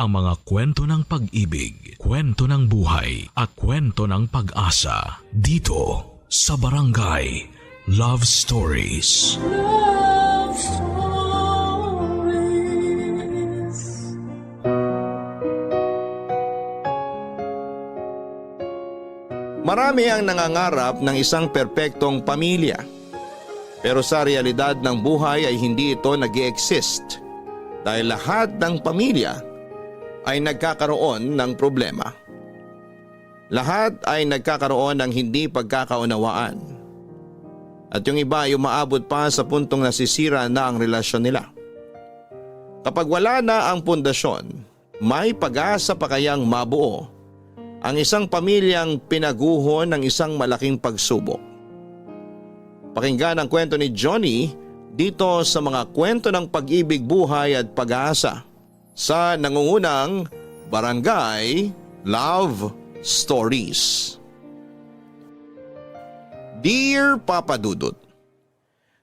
ang mga kwento ng pag-ibig, kwento ng buhay at kwento ng pag-asa dito sa Barangay Love Stories. Love Stories. Marami ang nangangarap ng isang perpektong pamilya. Pero sa realidad ng buhay ay hindi ito nag-i-exist dahil lahat ng pamilya ay nagkakaroon ng problema. Lahat ay nagkakaroon ng hindi pagkakaunawaan. At yung iba ay umaabot pa sa puntong nasisira na ang relasyon nila. Kapag wala na ang pundasyon, may pag-asa pa kayang mabuo ang isang pamilyang pinaguho ng isang malaking pagsubok. Pakinggan ang kwento ni Johnny dito sa mga kwento ng pag-ibig, buhay at pag-asa sa nangungunang Barangay Love Stories. Dear Papa Dudut,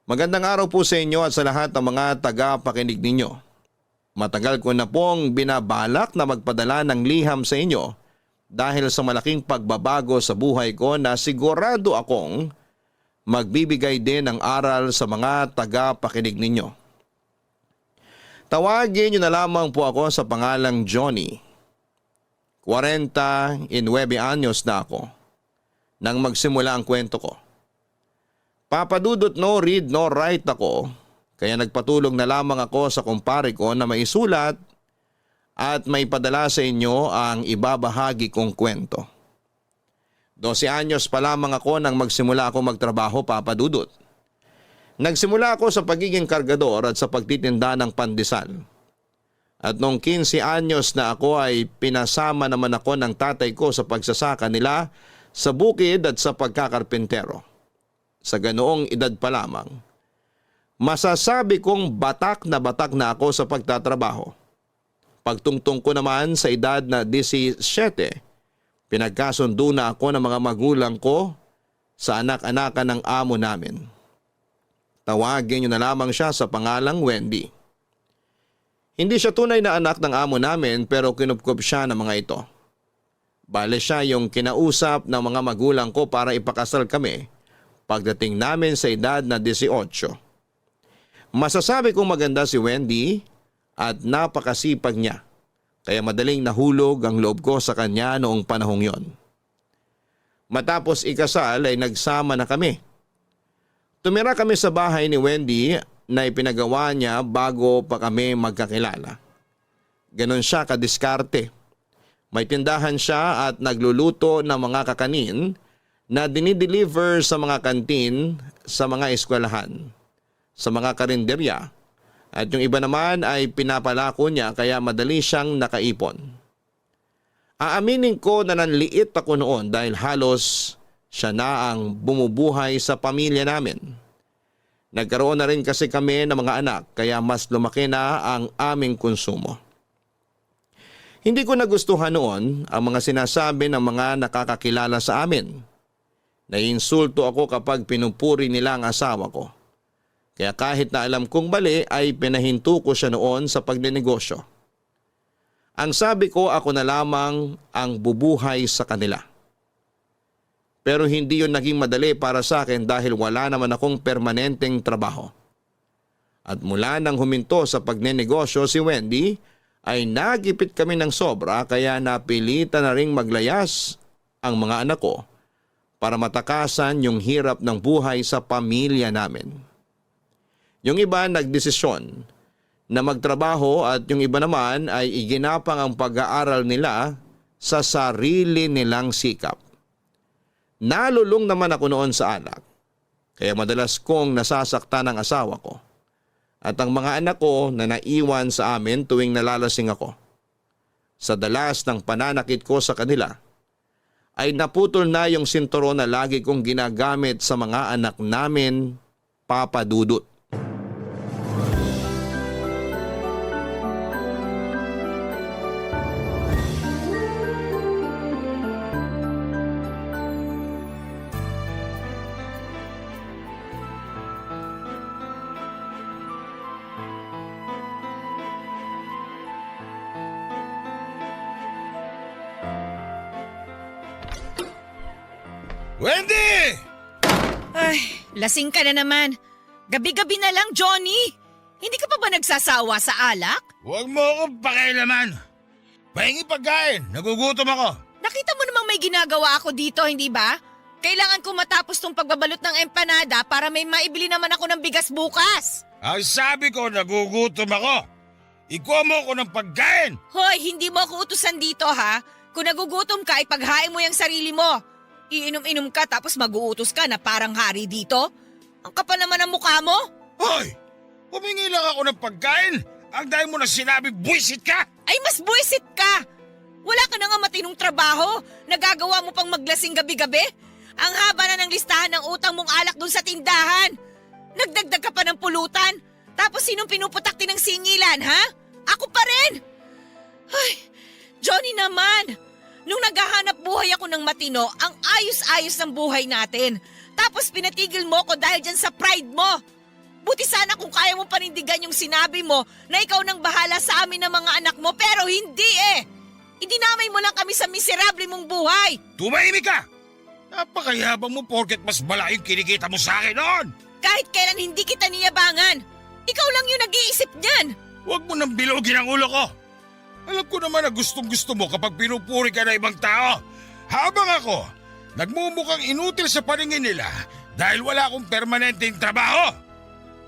magandang araw po sa inyo at sa lahat ng mga taga-pakinig ninyo. Matagal ko na pong binabalak na magpadala ng liham sa inyo dahil sa malaking pagbabago sa buhay ko na sigurado akong magbibigay din ng aral sa mga taga-pakinig ninyo. Tawagin niyo na lamang po ako sa pangalang Johnny. 49 anyos na ako nang magsimula ang kwento ko. Papadudot, no read no write ako, kaya nagpatulong na lamang ako sa kumpare ko na maisulat at may padala sa inyo ang ibabahagi kong kwento. 12 anyos pa lamang ako nang magsimula ako magtrabaho, Papadudot. Nagsimula ako sa pagiging kargador at sa pagtitinda ng pandesal. At noong 15 anyos na ako ay pinasama naman ako ng tatay ko sa pagsasaka nila sa bukid at sa pagkakarpentero. Sa ganoong edad pa lamang, masasabi kong batak na ako sa pagtatrabaho. Pagtungtong ko naman sa edad na 17, pinagkasundo na ako ng mga magulang ko sa anak-anakan ng amo namin. Tawagin niyo na lamang siya sa pangalang Wendy. Hindi siya tunay na anak ng amo namin pero kinupkup siya ng mga ito. Bale siya yung kinausap ng mga magulang ko para ipakasal kami pagdating namin sa edad na 18. Masasabi kong maganda si Wendy at napakasipag niya, kaya madaling nahulog ang loob ko sa kanya noong panahong yon. Matapos ikasal ay nagsama na kami. Tumira kami sa bahay ni Wendy na ipinagawa niya bago pa kami magkakilala. Ganon siya kadiskarte. May tindahan siya at nagluluto ng mga kakanin na dinideliver sa mga kantin sa mga eskwelahan, sa mga karinderya, at yung iba naman ay pinapalako niya kaya madali siyang nakaipon. Aaminin ko na nanliit ako noon dahil halos siya na ang bumubuhay sa pamilya namin. Nagkaroon na rin kasi kami ng mga anak kaya mas lumaki na ang aming konsumo. Hindi ko nagustuhan noon ang mga sinasabi ng mga nakakakilala sa amin. Naiinsulto ako kapag pinupuri nila ang asawa ko. Kaya kahit na alam kong mali ay pinahinto ko siya noon sa pagnenegosyo. Ang sabi ko, ako na lamang ang bubuhay sa kanila. Pero hindi yun naging madali para sa akin dahil wala naman akong permanenteng trabaho. At mula nang huminto sa pagnenegosyo si Wendy ay nagipit kami ng sobra kaya napilitan na ring maglayas ang mga anak ko para matakasan yung hirap ng buhay sa pamilya namin. Yung iba nagdesisyon na magtrabaho at yung iba naman ay iginapang ang pag-aaral nila sa sarili nilang sikap. Nalulung naman ako noon sa anak, kaya madalas kong nasasaktan ang asawa ko at ang mga anak ko na naiwan sa amin tuwing nalalasing ako. Sa dalas ng pananakit ko sa kanila, ay naputol na yung sinturon na lagi kong ginagamit sa mga anak namin, Papa Dudut. Wendy! Ay, lasing ka na naman. Gabi-gabi na lang, Johnny. Hindi ka pa ba nagsasawa sa alak? Huwag mo akong pakialaman. Pahingi pagkain, nagugutom ako. Nakita mo namang may ginagawa ako dito, hindi ba? Kailangan ko matapos tong pagbabalot ng empanada para may maibili naman ako ng bigas bukas. Ang sabi ko, nagugutom ako. Ikuha mo ako ng pagkain. Hoy, hindi mo ako utusan dito ha. Kung nagugutom ka, ipaghain mo yung sarili mo. Iinom-inom ka tapos mag-uutos ka na parang hari dito. Ang kapal naman ang mukha mo. Hoy! Humingi lang ako ng pagkain. Ang dahil mo na sinabi, buwisit ka! Ay, mas buwisit ka! Wala ka na nga matinong trabaho. Nagagawa mo pang maglasing gabi-gabi? Ang haba na ng listahan ng utang mong alak dun sa tindahan. Nagdagdag ka pa ng pulutan. Tapos sinong pinuputakti ng singilan, ha? Ako pa rin! Ay, Johnny naman! Nung naghahanap buhay ako ng matino, ang ayos-ayos ng buhay natin. Tapos pinatigil mo ko dahil dyan sa pride mo. Buti sana kung kaya mo panindigan yung sinabi mo na ikaw nang bahala sa amin ng mga anak mo, pero hindi eh! Idinamay mo lang kami sa miserable mong buhay! Tumahimik ka! Napakayabang mo porket mas malaki yung kinikita mo sa akin noon! Kahit kailan hindi kita niyabangan, ikaw lang yung nag-iisip niyan! Huwag mo nang bilogin ang ulo ko! Alam ko naman na gustong-gusto mo kapag pinupuri ka na ibang tao. Habang ako, nagmumukhang inutil sa paningin nila dahil wala akong permanenteng trabaho.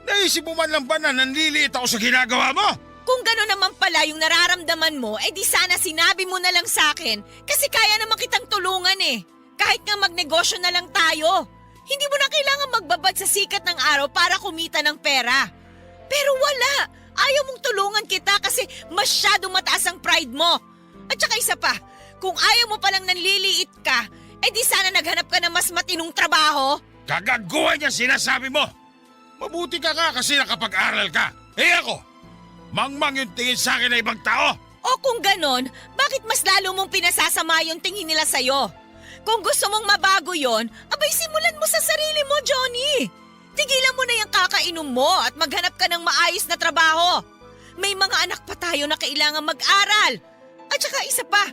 Naisip mo man lang ba na nanliliit ako sa ginagawa mo? Kung gano'n naman pala yung nararamdaman mo, di sana sinabi mo na lang sa akin kasi kaya naman kitang tulungan eh. Kahit nga magnegosyo na lang tayo. Hindi mo na kailangan magbabad sa sikat ng araw para kumita ng pera. Pero wala. Ayaw mong tulungan kita kasi masyadong mataas ang pride mo. At saka isa pa, kung ayaw mo palang nanliliit ka, di sana naghanap ka ng mas matinong trabaho. Kagaguhan niya sinasabi mo. Mabuti ka kasi nakapag-aral ka. Ako, mangmang yung tingin sa akin na ibang tao. O kung ganon, bakit mas lalo mong pinasasama yung tingin nila sa'yo? Kung gusto mong mabago yon, abay simulan mo sa sarili mo, Johnny. Tigilan mo na yung kakainom mo at maghanap ka ng maayos na trabaho. May mga anak pa tayo na kailangan mag-aral. At saka isa pa,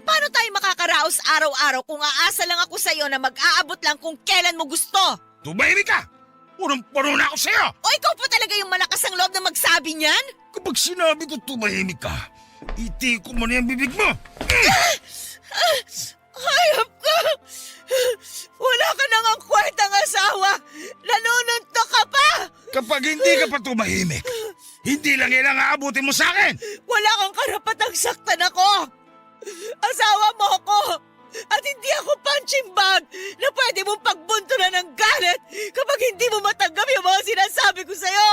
paano tayo makakaraos araw-araw kung aasa lang ako sa'yo na mag-aabot lang kung kailan mo gusto? Tumahimik ka! Punong-puno na ako sa'yo! O ikaw pa talaga yung malakas ang loob na magsabi niyan? Kapag sinabi ko tumahimik ka, iti ko mo na yung bibig mo! Hayop ka! Wala ka nang ang kwartang asawa! Nanununtok ka pa! Kapag hindi ka pa tumahimik, hindi lang yan ang aabutin mo sa akin! Wala kang karapatang saktan ako! Asawa mo ako! At hindi ako punching bag na pwede mong pagbuntunan ng galit kapag hindi mo matanggap yung mga sinasabi ko sa'yo!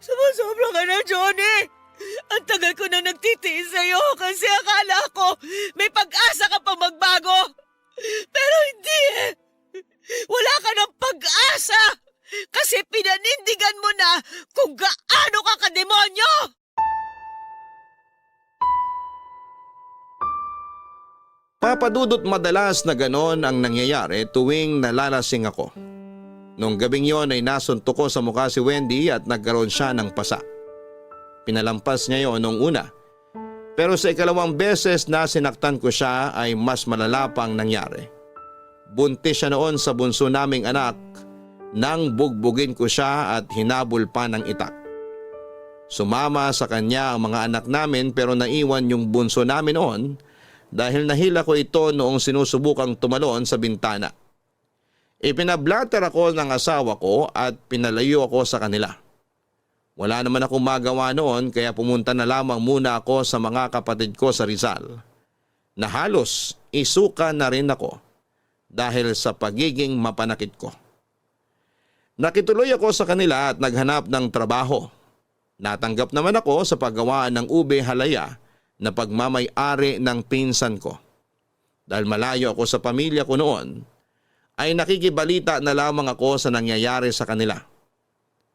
Sumusobra ka na, Johnny! Ang tagal ko na nagtitiis sa'yo kasi akala ko may pag-asa ka pa magbago! Pero hindi eh! Wala ka ng pag-asa! Kasi pinanindigan mo na kung gaano ka kademonyo! Papadudot madalas na ganon ang nangyayari tuwing nalalasing ako. Nung gabing yon ay nasuntok ko sa mukha si Wendy at nagkaroon siya ng pasa. Pinalampas niya yon nung una. Pero sa ikalawang beses na sinaktan ko siya ay mas malala pang nangyari. Buntis siya noon sa bunso naming anak nang bugbugin ko siya at hinabol pa ng itak. Sumama sa kanya ang mga anak namin pero naiwan yung bunso namin noon dahil nahila ko ito noong sinusubukang tumalon sa bintana. Ipinablatter ako ng asawa ko at pinalayo ako sa kanila. Wala naman akong magawa noon kaya pumunta na lamang muna ako sa mga kapatid ko sa Rizal. Na halos isuka na rin ako dahil sa pagiging mapanakit ko. Nakituloy ako sa kanila at naghanap ng trabaho. Natanggap naman ako sa paggawaan ng ube halaya na pagmamay-ari ng pinsan ko. Dahil malayo ako sa pamilya ko noon, ay nakikibalita na lamang ako sa nangyayari sa kanila.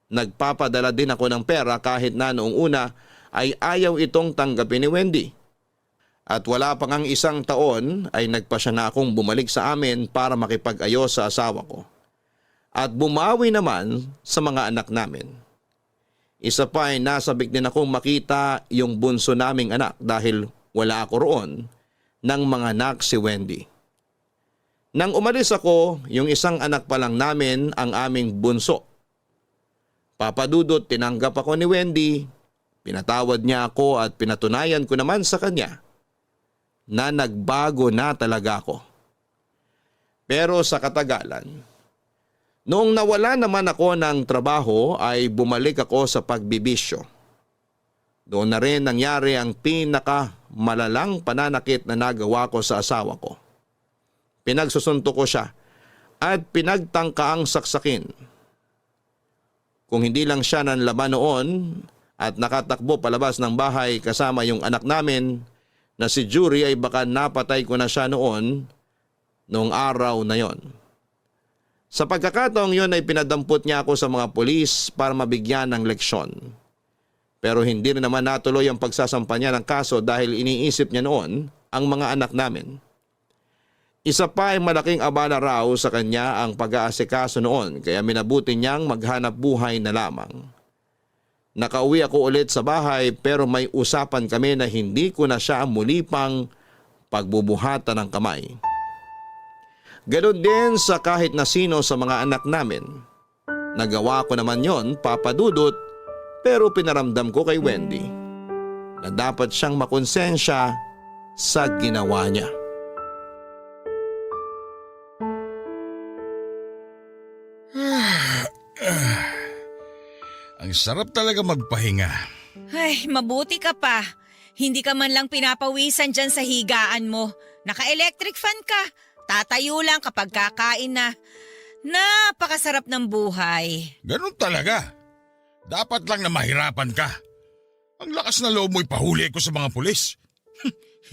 Nagpapadala din ako ng pera kahit na noong una ay ayaw itong tanggapin ni Wendy. At wala pang ang isang taon ay nagpasya na akong bumalik sa amin para makipag-ayos sa asawa ko. At bumawi naman sa mga anak namin. Isa pa ay nasabik din akong makita yung bunso naming anak dahil wala ako roon nang mga anak si Wendy. Nang umalis ako, yung isang anak pa lang namin ang aming bunso. Papadudot, tinanggap ako ni Wendy, pinatawad niya ako at pinatunayan ko naman sa kanya na nagbago na talaga ako. Pero sa katagalan, noong nawala naman ako ng trabaho ay bumalik ako sa pagbibisyo. Doon na rin nangyari ang pinakamalalang pananakit na nagawa ko sa asawa ko. Pinagsusunto ko siya at pinagtangkaang saksakin. Kung hindi lang siya nanlaban noon at nakatakbo palabas ng bahay kasama yung anak namin na si Jury ay baka napatay ko na siya noong araw na yon. Sa pagkakataong yon ay pinadampot niya ako sa mga pulis para mabigyan ng leksyon. Pero hindi rin naman natuloy ang pagsasampa niya ng kaso dahil iniisip niya noon ang mga anak namin. Isa pa ay malaking abala raw sa kanya ang pag-aasikaso noon kaya minabuti niyang maghanap buhay na lamang. Nakauwi ako ulit sa bahay pero may usapan kami na hindi ko na siya muli pang pagbubuhatan ng kamay. Ganon din sa kahit na sino sa mga anak namin. Nagawa ko naman yon, Papa Dudut, pero pinaramdam ko kay Wendy na dapat siyang makonsensya sa ginawa niya. Ang sarap talaga magpahinga. Ay, mabuti ka pa. Hindi ka man lang pinapawisan dyan sa higaan mo. Naka-electric fan ka. Tatayo lang kapag kakain na. Napakasarap ng buhay. Ganun talaga. Dapat lang na mahirapan ka. Ang lakas na loob mo ipahuli ko sa mga pulis.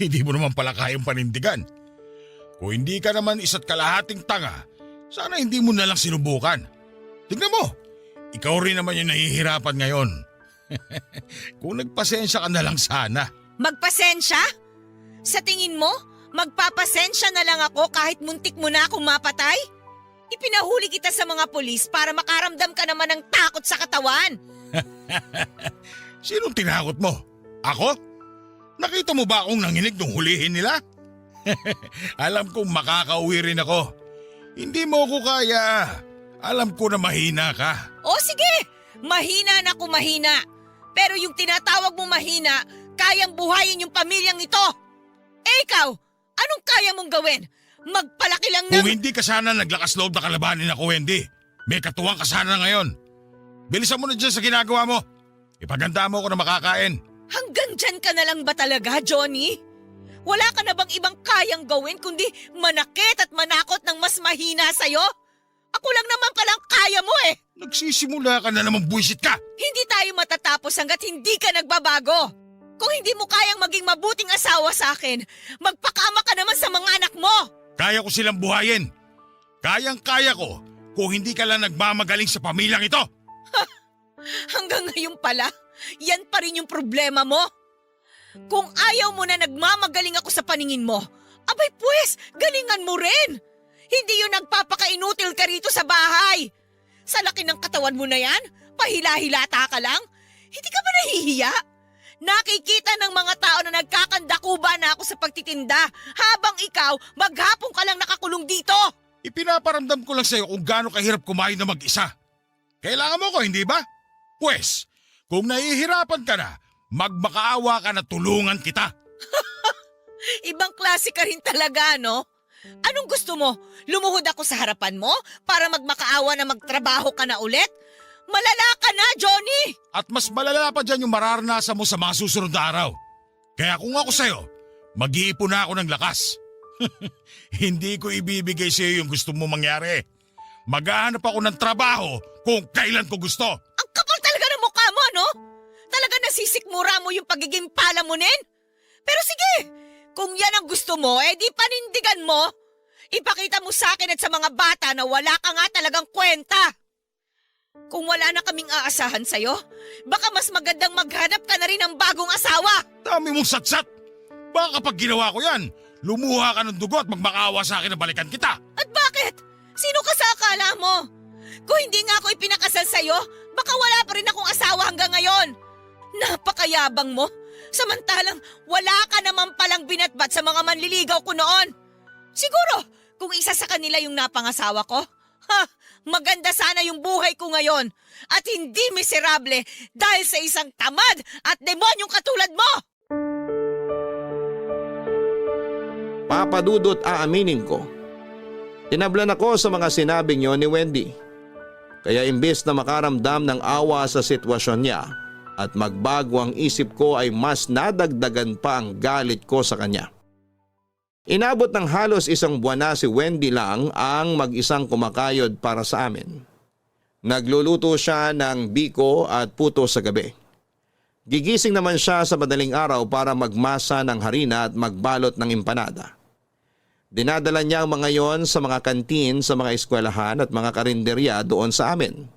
Hindi mo naman pala kayang panindigan. Kung hindi ka naman isa't kalahating tanga, sana hindi mo na lang sinubukan. Tignan mo, ikaw rin naman yung nahihirapan ngayon. Kung nagpasensya ka na lang sana. Magpasensya? Sa tingin mo, magpapasensya na lang ako kahit muntik mo na akong mapatay? Ipinahuli kita sa mga pulis para makaramdam ka naman ng takot sa katawan. Sinong tinakot mo? Ako? Nakita mo ba akong nanginig nung hulihin nila? Alam kong makakauwi rin ako. Hindi mo ko kaya. Alam ko na mahina ka. O sige, mahina na kung mahina. Pero yung tinatawag mo mahina, kayang buhayin yung pamilyang ito. Eh ikaw, anong kaya mong gawin? Magpalaki lang ng... Kung hindi ka sana naglakas loob na kalabanin ako, Wendy, may katuwang ka sana ngayon. Bilisan mo na dyan sa ginagawa mo. Ipaganda mo ako na makakain. Hanggang dyan ka na lang ba talaga, Johnny? Wala ka na bang ibang kayang gawin kundi manakit at manakot ng mas mahina sa'yo? Ako lang naman palang kaya mo eh. Nagsisimula ka na naman, buwisit ka. Hindi tayo matatapos hanggat hindi ka nagbabago. Kung hindi mo kayang maging mabuting asawa sa akin, magpakama ka naman sa mga anak mo. Kaya ko silang buhayin. Kayang-kaya ko kung hindi ka lang nagmamagaling sa pamilyang ito. Hanggang ngayon pala, yan pa rin yung problema mo. Kung ayaw mo na nagmamagaling ako sa paningin mo, abay pues, galingan mo rin. Hindi yun nagpapakainutil ka rito sa bahay. Sa laki ng katawan mo na yan, pahila-hilata ka lang. Hindi ka ba nahihiya? Nakikita ng mga tao na nagkakandakuba na ako sa pagtitinda habang ikaw maghapon ka lang nakakulong dito. Ipinaparamdam ko lang sa'yo kung gaano kahirap kumain na mag-isa. Kailangan mo ko, hindi ba? Pwes, kung nahihirapan ka na, magmakaawa ka na tulungan kita. Ibang klase ka rin talaga, no? Anong gusto mo? Lumuhod ako sa harapan mo para magmakaawa na magtrabaho ka na ulit? Malala ka na, Johnny! At mas malala pa dyan yung mararanasan mo sa mga susunod na araw. Kaya kung ako sa'yo, mag-iipon na ako ng lakas. Hindi ko ibibigay sa'yo yung gusto mo mangyari. Maghahanap ako ng trabaho kung kailan ko gusto. Ang kapal talaga ng mukha mo, no? Talaga nasisikmura mo yung pagiging palamunin? Pero sige, kung yan ang gusto mo, di panindigan mo. Ipakita mo sa akin at sa mga bata na wala ka nga talagang kwenta. Kung wala na kaming aasahan sa'yo, baka mas magandang maghanap ka na rin ng bagong asawa. Dami mong satsat. Baka kapag ginawa ko yan, lumuha ka ng dugo at magmakaawa sa akin na balikan kita. At bakit? Sino ka sa akala mo? Kung hindi nga ako ipinakasal sa'yo, baka wala pa rin akong asawa hanggang ngayon. Napakayabang mo. Samantalang wala ka naman palang binatbat sa mga manliligaw ko noon. Siguro, kung isa sa kanila yung napangasawa ko? Ha! Maganda sana yung buhay ko ngayon at hindi miserable dahil sa isang tamad at demonyong katulad mo! Papa Dudut, aaminin ko. Tinablan ako sa mga sinabing yon ni Wendy. Kaya imbes na makaramdam ng awa sa sitwasyon niya at magbago ang isip ko ay mas nadagdagan pa ang galit ko sa kanya. Inabot ng halos isang buwan na si Wendy lang ang mag-isang kumakayod para sa amin. Nagluluto siya ng biko at puto sa gabi. Gigising naman siya sa madaling araw para magmasa ng harina at magbalot ng empanada. Dinadala niya ang mga yon sa mga kantin sa mga eskwelahan at mga karinderya doon sa amin.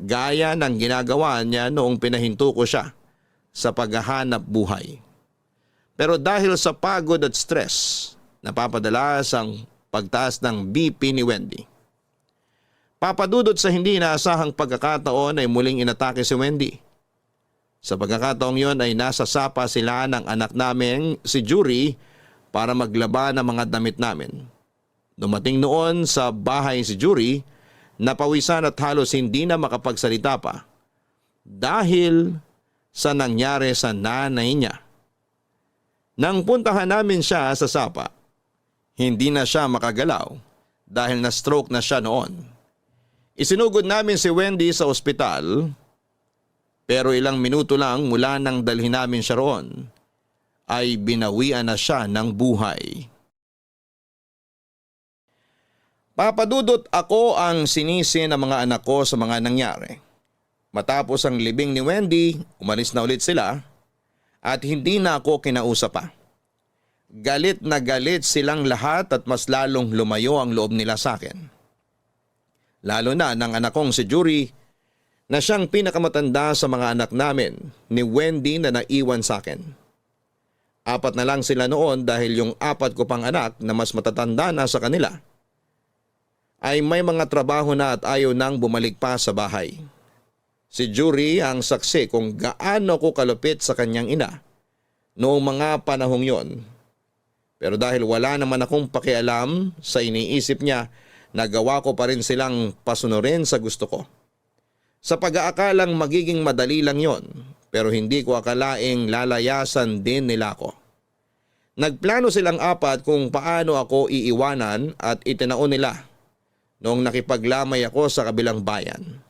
Gaya ng ginagawa niya noong pinahinto ko siya sa paghahanap buhay. Pero dahil sa pagod at stress, napapadalas ang pagtaas ng BP ni Wendy. Papadudot sa hindi inaasahang pagkakataon ay muling inatake si Wendy. Sa pagkakataong yon ay nasa sapa sila ng anak namin si Jury para maglaba ng mga damit namin. Dumating noon sa bahay si Jury, napawisan at halos hindi na makapagsalita pa dahil sa nangyari sa nanay niya. Nang puntahan namin siya sa sapa, hindi na siya makagalaw dahil na-stroke na siya noon. Isinugod namin si Wendy sa ospital pero ilang minuto lang mula nang dalhin namin siya roon ay binawian na siya ng buhay. Papadudot, ako ang sinisi ng mga anak ko sa mga nangyari. Matapos ang libing ni Wendy, umalis na ulit sila at hindi na ako kinausap pa. Galit na galit silang lahat at mas lalong lumayo ang loob nila sa akin. Lalo na ng anak kong si Jury na siyang pinakamatanda sa mga anak namin ni Wendy na naiwan sa akin. 4 na lang sila noon dahil yung 4 ko pang anak na mas matatanda na sa kanila ay may mga trabaho na at ayaw nang bumalik pa sa bahay. Si Jury ang saksi kung gaano ko kalupit sa kanyang ina noong mga panahong yon. Pero dahil wala naman akong pakialam sa iniisip niya, nagawa ko pa rin silang pasunurin sa gusto ko. Sa pag-aakalang magiging madali lang yon, pero hindi ko akalaing lalayasan din nila ako. Nagplano silang 4 kung paano ako iiwanan at itinaon nila noong nakipaglamay ako sa kabilang bayan.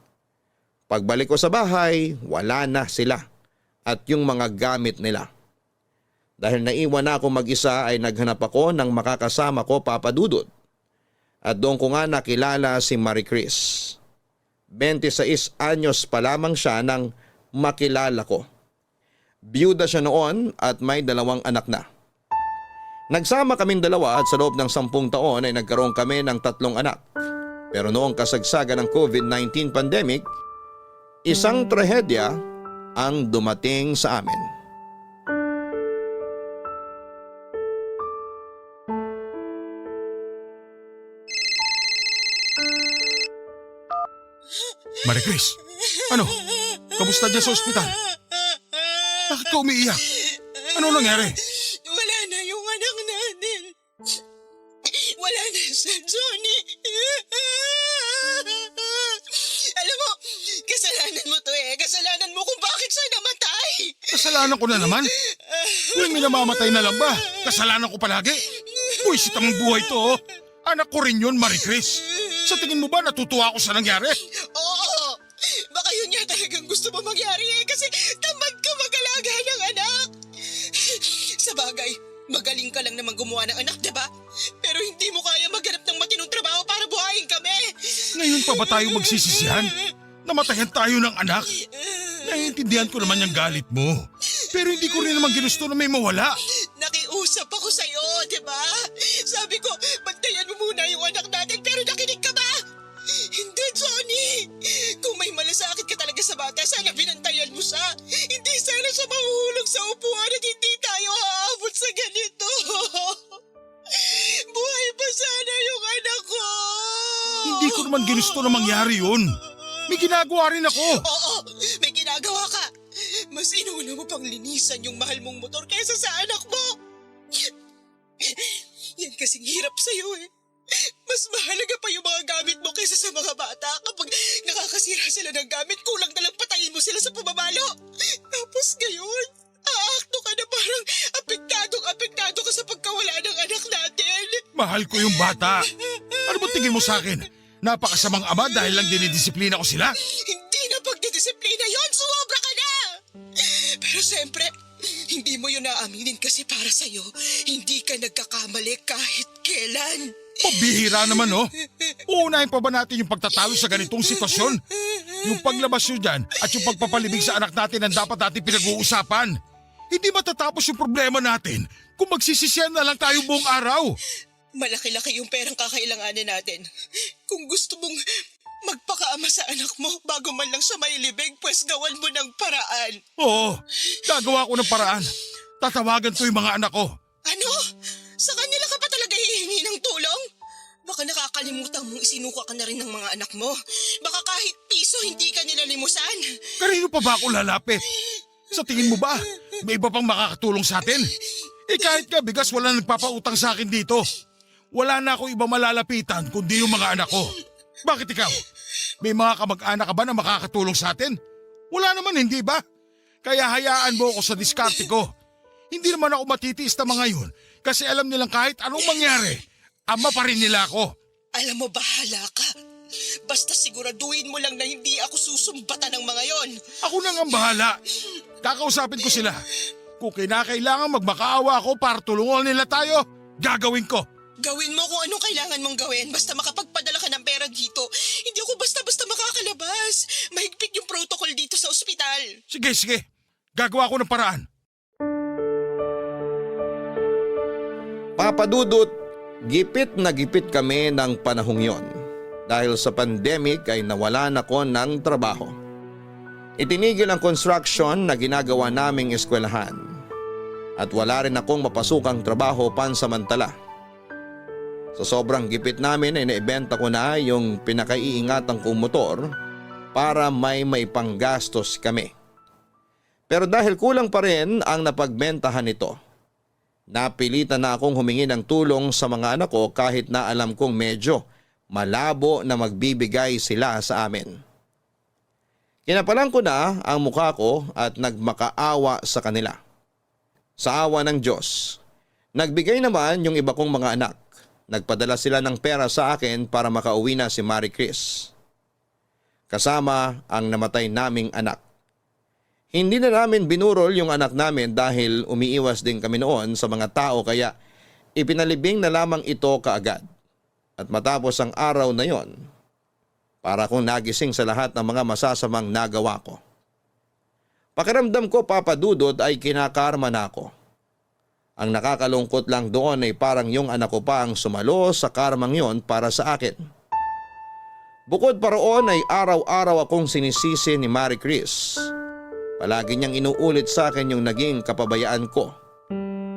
Pagbalik ko sa bahay, wala na sila at yung mga gamit nila. Dahil naiwan na ako mag-isa ay naghanap ako ng makakasama ko, Papadudot. At doon ko nga nakilala si Marie Chris. 26 anyos pa lamang siya nang makilala ko. Biyuda siya noon at may 2 anak na. Nagsama kaming 2 at sa loob ng 10 taon ay nagkaroon kami ng 3 anak. Pero noong kasagsagan ng COVID-19 pandemic, isang trahedya ang dumating sa amin. Marie Chris, ano? Kamusta dyan sa ospital? Bakit ka umiiyak? Ano nangyari? Wala na yung anak natin. Wala na si Johnny. Alam mo, kasalanan mo to eh. Kasalanan mo kung bakit siya namatay. Kasalanan ko na naman. Kung may namamatay na lang ba? Kasalanan ko palagi. Buisit ang buhay to. Oh. Anak ko rin yun, Marie Chris. Sa tingin mo ba natutuwa ako sa nangyari? Oo. Baka yun nga talagang gusto mo mangyari eh. Kasi tamad ka mag-alaga ng anak. Sa bagay, magaling ka lang naman gumawa ng anak, diba? Pero hindi mo kaya maghanap ng matinong trabaho para buhayin kami. Ngayon pa ba tayo magsisisihan? Namatayan tayo ng anak. Naiintindihan ko naman yung galit mo. Pero hindi ko rin naman ginusto na may mawala. Nakiusap ako sa'yo, diba? Sabi ko, bantayan mo muna yung anak natin pero nakinig ka ba? Hindi, Johnny. Kung may malasakit ka talaga sa bata, sana binantayan mo siya. Hindi sana siya mahuhulog sa upuan at hindi tayo haabot sa ganito. Buhay pa sana yung anak ko. Hindi ko naman ginusto na mangyari yun. May ginagawa rin ako. Oo, may ginagawa ka. Mas inuna mo pang linisan yung mahal mong motor kaysa sa anak mo. Yan kasing hirap sa'yo eh. Mas mahalaga pa yung mga gamit mo kaysa sa mga bata. Kapag nakakasira sila ng gamit, kulang na lang patayin mo sila sa pamamalo. Tapos ngayon, aakto ka na parang apektado ka sa pagkawala ng anak natin. Mahal ko yung bata. Ano ba tingin mo sa akin? Napakasamang ama dahil lang dinidisiplina ko sila? Hindi na pagdidisiplina yon, sumobra ka na! Pero siyempre, hindi mo yun naaminin kasi para sa'yo, hindi ka nagkakamali kahit kailan. Pabihira naman, oh. Uunahin pa ba natin yung pagtatalo sa ganitong sitwasyon? Yung paglabas nyo dyan at yung pagpapalibig sa anak natin ang dapat natin pinag-uusapan. Hindi matatapos yung problema natin kung magsisisiyan na lang tayo buong araw. Malaki-laki yung perang kakailanganin natin. Kung gusto mong magpakaama sa anak mo bago man lang siya mailibig, pues gawan mo ng paraan. Oo, gagawa ko ng paraan. Tatawagan ko yung mga anak ko. Ano? Sa kanila ka pa talaga hihingi ng tulong? Baka nakakalimutan mong isinuka ka na rin ng mga anak mo. Baka kahit piso hindi ka nila limusan. Kanino pa ba ako lalapit? Sa tingin mo ba, may iba pang makakatulong sa atin? Kahit nga bigas wala nagpapautang sa akin dito. Wala na akong iba malalapitan kundi yung mga anak ko. Bakit ikaw? May mga kamag-anak ka ba na makakatulong sa atin? Wala naman, hindi ba? Kaya hayaan mo ako sa diskarte ko. Hindi naman ako matitiis na mga yun kasi alam nilang kahit anong mangyari, ama pa rin nila ako. Alam mo, bahala ka. Basta siguraduhin mo lang na hindi ako susumbatan ng mga yon. Ako na nga ang bahala. Kakausapin ko sila. Kung kinakailangan magmakaawa ako para tulungan nila tayo, gagawin ko. Gawin mo kung anong kailangan mong gawin basta makapagpadala ka ng pera dito. Hindi ako basta-basta makakalabas. Mahigpit yung protocol dito sa ospital. Sige. Gagawa ko ng paraan. Papa Dudut, gipit na gipit kami ng panahong yon. Dahil sa pandemic ay nawalan ako ng trabaho. Itinigil ang construction na ginagawa naming eskwelahan. At wala rin akong mapasukang trabaho pansamantala. Sa sobrang gipit namin ay naibenta ko na yung pinakaiingatan kong motor para may panggastos kami. Pero dahil kulang pa rin ang napagbentahan nito, napilitan na akong humingi ng tulong sa mga anak ko kahit na alam kong medyo malabo na magbibigay sila sa amin. Kinapalan ko na ang mukha ko at nagmakaawa sa kanila. Sa awa ng Diyos, nagbigay naman yung iba kong mga anak. Nagpadala sila ng pera sa akin para makauwi na si Marie Chris. Kasama ang namatay naming anak. Hindi na namin binurol yung anak namin dahil umiiwas din kami noon sa mga tao kaya ipinalibing na lamang ito kaagad. At matapos ang araw na yon, para akong nagising sa lahat ng mga masasamang nagawa ko. Pakiramdam ko, Papa Dudut, ay kinakarma na ako. Ang nakakalungkot lang doon ay parang yung anak ko pa ang sumalo sa karmang yon para sa akin. Bukod pa roon ay araw-araw akong sinisisi ni Marie Chris. Palagi niyang inuulit sa akin yung naging kapabayaan ko.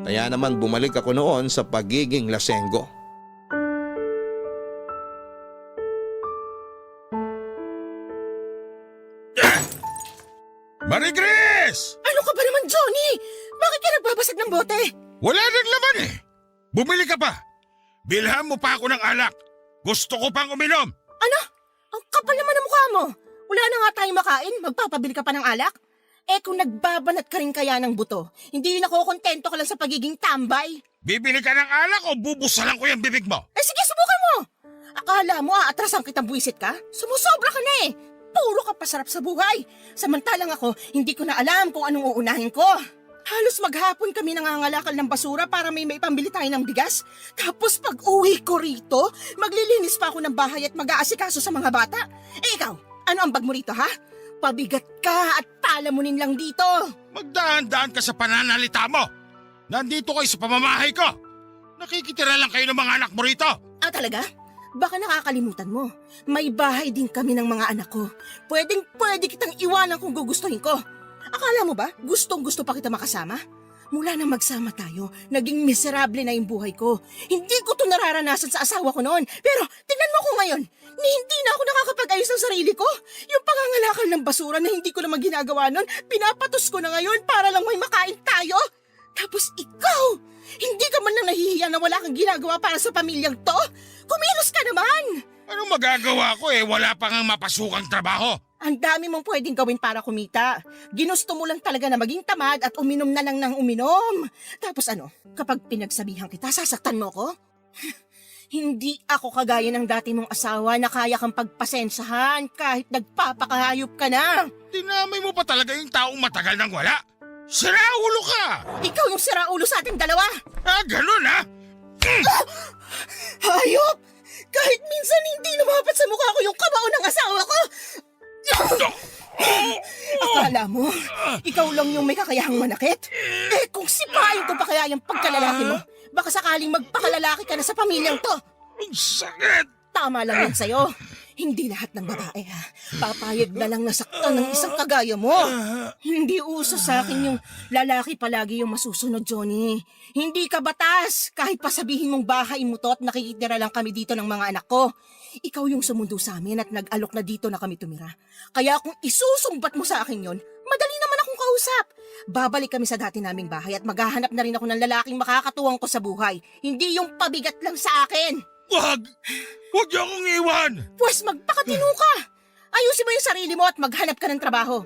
Kaya naman bumalik ako noon sa pagiging lasenggo. Marie Chris! Ano ka ba naman, Johnny? Bakit ka nagbabasag ng bote? Wala nang laman eh. Bumili ka pa. Bilhan mo pa ako ng alak. Gusto ko pang uminom. Ano? Ang kapal naman ng mukha mo. Wala na nga tayong makain, magpapabili ka pa ng alak? Kung nagbabanat ka rin kaya ng buto, hindi rin ako kontento ka lang sa pagiging tambay. Bibili ka ng alak o bubusalan ko yung bibig mo? Sige, subukan mo. Akala mo atrasan kitang buwisit ka? Sumusobra ka na eh. Puro ka pasarap sa buhay. Samantalang ako, hindi ko na alam kung anong uunahin ko. Halos maghapon kami nangangalakal ng basura para may maipambili tayo ng bigas. Tapos pag uwi ko rito, maglilinis pa ako ng bahay at mag-aasikaso sa mga bata. Ikaw, ano ang bag mo rito ha? Pabigat ka at palamunin lang dito. Magdaan-daan ka sa pananalita mo. Nandito kayo sa pamamahay ko. Nakikitira lang kayo ng mga anak mo rito. Talaga? Baka nakakalimutan mo. May bahay din kami ng mga anak ko. Pwede kitang iwanan kung gugustuhin ko. Akala mo ba gustong-gusto pa kita makasama? Mula nang magsama tayo, naging miserable na yung buhay ko. Hindi ko to nararanasan sa asawa ko noon. Pero tingnan mo ko ngayon, hindi na ako nakakapag-ayos ng sarili ko. Yung pangangalakal ng basura na hindi ko naman ginagawa noon, pinapatos ko na ngayon para lang may makain tayo. Tapos ikaw, hindi ka man lang nahihiya na wala kang ginagawa para sa pamilyang to? Kumilos ka naman! Anong magagawa ko wala pa nga mapasukang trabaho. Ang dami mong pwedeng gawin para kumita. Ginusto mo lang talaga na maging tamad at uminom na lang ng uminom. Tapos kapag pinagsabihan kita, sasaktan mo ko? Hindi ako kagaya ng dati mong asawa na kaya kang pagpasensahan kahit nagpapakahayop ka na. Dinamay mo pa talaga yung taong matagal nang wala. Siraulo ka! Ikaw yung siraulo sa ating dalawa. Ganun ha? Hayop! Kahit minsan hindi lumapat sa mukha ko yung kamao ng asawa ko. Akala mo, ikaw lang yung may kakayahang manakit? Kung sipain ko pa kaya yung pagkalalaki mo, baka sakaling magpakalalaki ka na sa pamilyang to. Ang sakit! Tama lang yan sa'yo. Hindi lahat ng babae papayag na lang nasaktan ng isang kagaya mo. Hindi uso sa akin yung lalaki palagi yung masusunod, Johnny. Hindi ka batas kahit pa sabihin mong bahay mo to at nakikitira lang kami dito ng mga anak ko. Ikaw yung sumundo sa amin at nag-alok na dito na kami tumira. Kaya kung isusumbat mo sa akin yon, madali naman akong kausap. Babalik kami sa dati naming bahay at maghahanap na rin ako ng lalaking makakatuwang ko sa buhay. Hindi yung pabigat lang sa akin. Wag! Huwag niyo akong iwan! Pues magpakatino ka. Ayusin mo yung sarili mo at maghanap ka ng trabaho.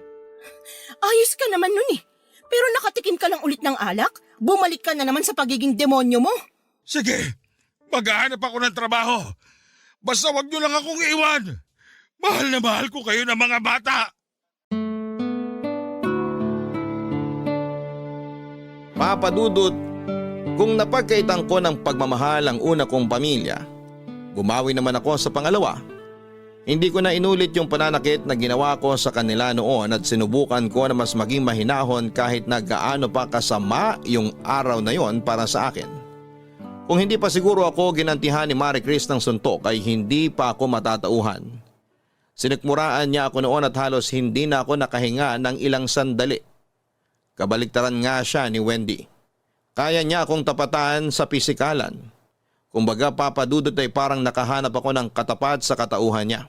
Ayos ka naman nun Pero nakatikim ka lang ulit ng alak, bumalik ka na naman sa pagiging demonyo mo. Sige, maghahanap ako ng trabaho. Basta wag niyo lang akong iwan. Mahal na mahal ko kayo ng mga bata. Papa Dudut, kung napagkaitan ko ng pagmamahal ang una kong pamilya, bumawi naman ako sa pangalawa. Hindi ko na inulit yung pananakit na ginawa ko sa kanila noon at sinubukan ko na mas maging mahinahon kahit na gaano pa kasama yung araw na yon para sa akin. Kung hindi pa siguro ako ginantihan ni Marie Chris ng suntok ay hindi pa ako matatauhan. Sinikmuraan niya ako noon at halos hindi na ako nakahinga ng ilang sandali. Kabaliktaran nga siya ni Wendy. Kaya niya akong tapatan sa pisikalan. Kumbaga Papa Dudut ay parang nakahanap ako ng katapat sa katauhan niya.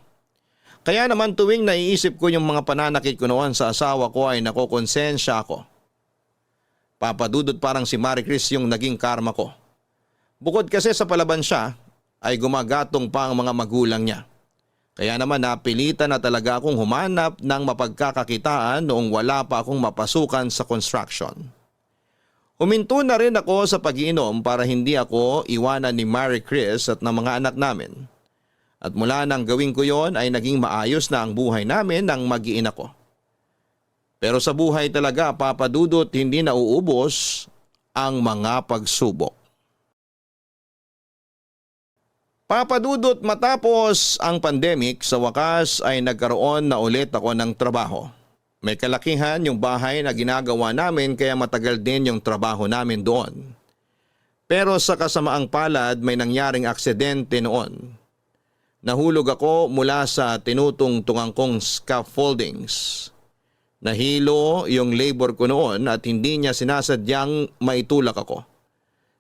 Kaya naman tuwing naiisip ko yung mga pananakit ko noon sa asawa ko ay nakokonsensya ako. Papa Dudut, parang si Marie Chris yung naging karma ko. Bukod kasi sa palaban siya, ay gumagatong pa ang mga magulang niya. Kaya naman napilitan na talaga akong humanap ng mapagkakakitaan noong wala pa akong mapasukan sa construction. Huminto na rin ako sa pag-iinom para hindi ako iwanan ni Marie Chris at ng mga anak namin. At mula nang gawin ko yon ay naging maayos na ang buhay namin nang mag-iina ko. Pero sa buhay talaga, Papa Dudut, hindi nauubos ang mga pagsubok. Papa Dudut, matapos ang pandemic, sa wakas ay nagkaroon na ulit ako ng trabaho. May kalakihan yung bahay na ginagawa namin kaya matagal din yung trabaho namin doon. Pero sa kasamaang palad may nangyaring aksidente noon. Nahulog ako mula sa tinutungtungan kong scaffoldings. Nahilo yung labor ko noon at hindi niya sinasadyang maitulak ako.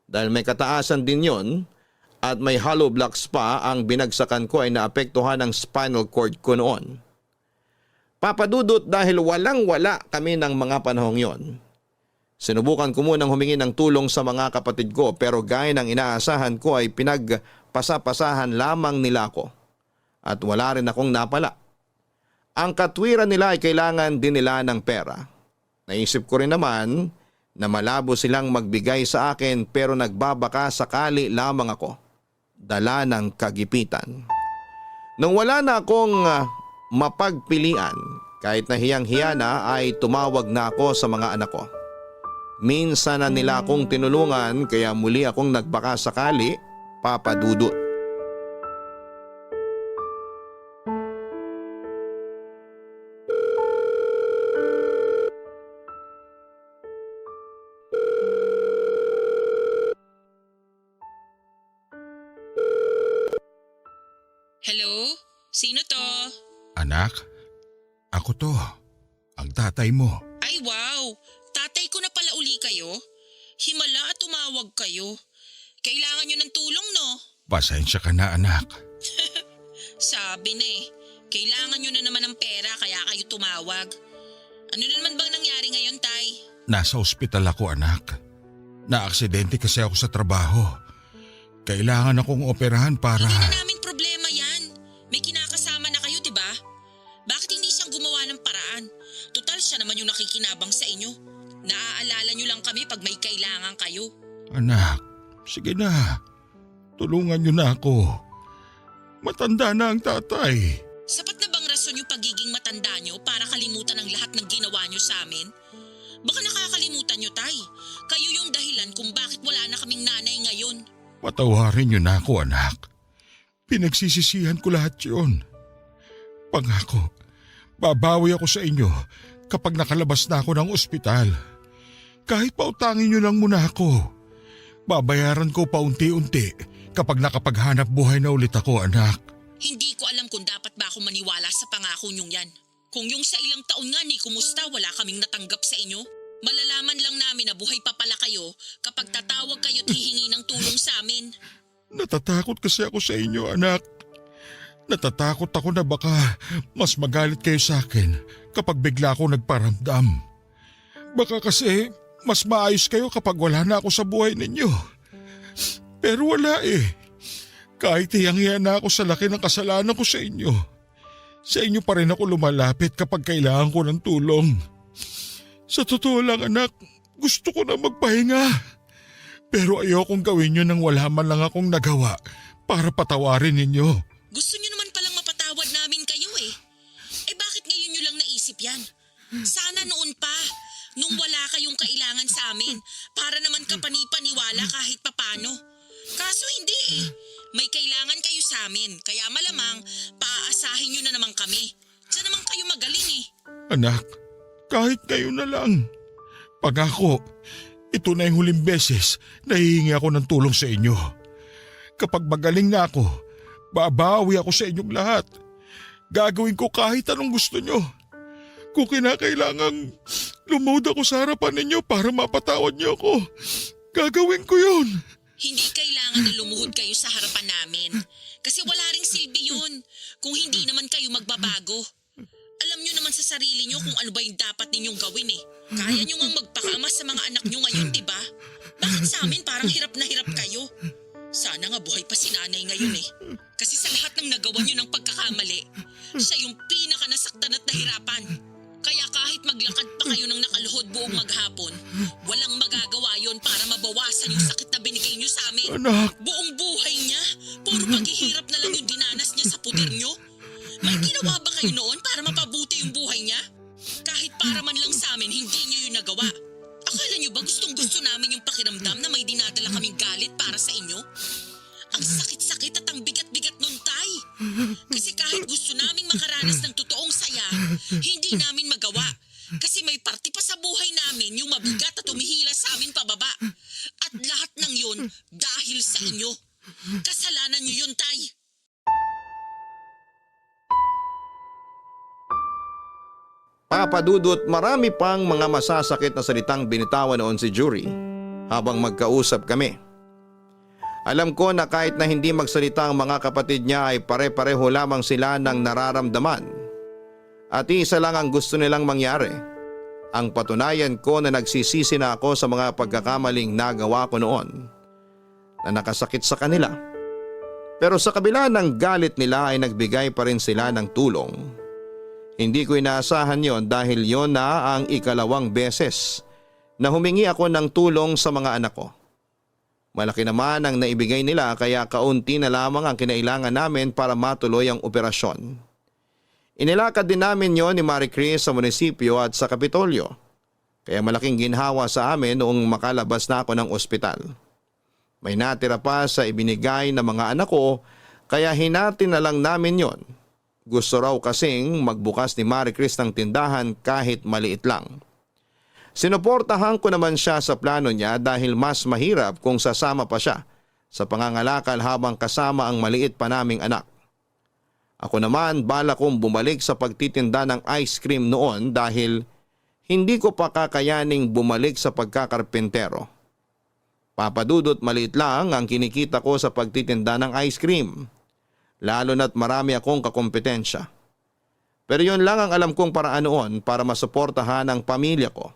Dahil may kataasan din yon at may hollow blocks pa, ang binagsakan ko ay naapektuhan ang spinal cord ko noon. Papa Dudut, dahil walang-wala kami ng mga panahong yon. Sinubukan ko munang humingi ng tulong sa mga kapatid ko pero gaya ng inaasahan ko ay pinagpasapasahan lamang nila ako. At wala rin akong napala. Ang katwiran nila ay kailangan din nila ng pera. Naisip ko rin naman na malabo silang magbigay sa akin pero nagbabaka sakali lamang ako. Dala ng kagipitan. Nung wala na akong mapagpilian, kahit nahiyang-hiya na ay tumawag na ako sa mga anak ko. Minsan na nila akong tinulungan kaya muli akong nagbaka sakali, Papa Dudut. Hello? Sino to? Anak, ako to. Ang tatay mo. Ay wow! Tatay ko na pala uli kayo? Himala at tumawag kayo. Kailangan nyo ng tulong, no? Pasensya ka na, anak. Sabi na kailangan nyo na naman ng pera kaya kayo tumawag. Ano na naman bang nangyari ngayon, Tay? Nasa ospital ako, anak. Naaksidente kasi ako sa trabaho. kailangan akong operahan para... Hindi na namin problema yan. May kinakasama na kayo, di ba? Bakit hindi siyang gumawa ng paraan? Tutal siya naman yung nakikinabang sa inyo. Naaalala niyo lang kami pag may kailangan kayo. Anak, sige na. Tulungan niyo na ako. Matanda na ang tatay. Sapat na bang rason yung pagiging matanda niyo para kalimutan ang lahat ng ginawa niyo sa amin? Baka nakakalimutan niyo, Tay. Kayo yung dahilan kung bakit wala na kaming nanay ngayon. Patawarin niyo na ako, anak. Pinagsisisihan ko lahat yun. Pangako, babawi ako sa inyo kapag nakalabas na ako ng ospital. Kahit pautangin niyo lang muna ako. Babayaran ko paunti-unti kapag nakapaghanap buhay na ulit ako, anak. Hindi ko alam kung dapat ba ako maniwala sa pangako niyong yan. Kung yung sa ilang taon nga ni kumusta wala kaming natanggap sa inyo, malalaman lang namin na buhay pa pala kayo kapag tatawag kayo at hihingi ng tulong sa amin. Natatakot kasi ako sa inyo, anak. Natatakot ako na baka mas magalit kayo sa akin kapag bigla ako nagparamdam. Baka kasi mas maayos kayo kapag wala na ako sa buhay ninyo. Pero wala eh. Kahit hiyang-hiya na ako sa laki ng kasalanan ko sa inyo. Sa inyo pa rin ako lumalapit kapag kailangan ko ng tulong. Sa totoo lang, anak, gusto ko na magpahinga. Pero ayokong gawin yun nang wala man lang akong nagawa para patawarin ninyo. Gusto niyo naman palang mapatawad namin kayo eh. Eh bakit ngayon niyo lang naisip yan? Sana noon pa, nung wala kayong kailangan sa amin, para naman kapani-paniwala kahit papano. Kaso hindi eh. May kailangan kayo sa amin, kaya malamang paaasahin niyo na naman kami. Diyan naman kayo magaling eh. Anak, kahit kayo na lang. Pangako, ito na yung huling beses na hihingi ako ng tulong sa inyo. Kapag magaling na ako, babawi ako sa inyong lahat. Gagawin ko kahit anong gusto nyo. Kung kinakailangang lumuhod ako sa harapan ninyo para mapatawad niyo ako, gagawin ko yun. Hindi kailangan na lumuhod kayo sa harapan namin. Kasi wala ring silbi yun kung hindi naman kayo magbabago. Alam nyo naman sa sarili nyo kung ano ba yung dapat ninyong gawin eh. Kaya nyo ngang magpakaama sa mga anak nyo ngayon, diba? Bakit sa amin parang hirap na hirap kayo? Sana nga buhay pa si nanay ngayon eh. Kasi sa lahat ng nagawa nyo ng pagkakamali, siya yung pinaka nasaktan at nahirapan. Kaya kahit maglakad pa kayo ng nakaluhod buong maghapon, walang magagawa yon para mabawasan yung sakit na binigay nyo sa amin. Anak! Buong buhay niya, puro paghihirap na lang yung dinanas niya sa puder nyo. May ginawa ba kayo noon para mapabuti yung buhay niya? Kahit para man lang sa amin, hindi nyo yung nagawa. Akala nyo ba gustong gusto namin yung pakiramdam na may dinadala kaming galit para sa inyo? Ang sakit-sakit at ang bigat-bigat nun, Tay. Kasi kahit gusto naming makaranas ng totoong saya, hindi namin magawa. Kasi may parte pa sa buhay namin yung mabigat at humihila sa amin pababa. At lahat ng yun dahil sa inyo. Kasalanan nyo yun, Tay. Papa Dudut, marami pang mga masasakit na salitang binitawan noon si Jury habang magkausap kami. Alam ko na kahit na hindi magsalita ang mga kapatid niya ay pare-pareho lamang sila ng nararamdaman. At isa lang ang gusto nilang mangyari. Ang patunayan ko na nagsisisi na ako sa mga pagkakamaling nagawa ko noon na nakasakit sa kanila. Pero sa kabila ng galit nila ay nagbigay pa rin sila ng tulong. Hindi ko inaasahan yon dahil yon na ang ikalawang beses na humingi ako ng tulong sa mga anak ko. Malaki naman ang naibigay nila kaya kaunti na lamang ang kinailangan namin para matuloy ang operasyon. Inilakad din namin yon ni Marie Chris sa munisipyo at sa Kapitolyo. Kaya malaking ginhawa sa amin noong makalabas na ako ng ospital. May natira pa sa ibinigay ng mga anak ko kaya hinati na lang namin yon. Gusto raw kasing magbukas ni Marie Chris ng tindahan kahit maliit lang. Sinuportahan ko naman siya sa plano niya dahil mas mahirap kung sasama pa siya sa pangangalakal habang kasama ang maliit pa naming anak. Ako naman bala kong bumalik sa pagtitinda ng ice cream noon dahil hindi ko pa kakayaning bumalik sa pagkakarpentero. Papadudot maliit lang ang kinikita ko sa pagtitinda ng ice cream. Lalo na't marami akong kakompetensya. Pero yon lang ang alam kong paraan noon para masuportahan ang pamilya ko.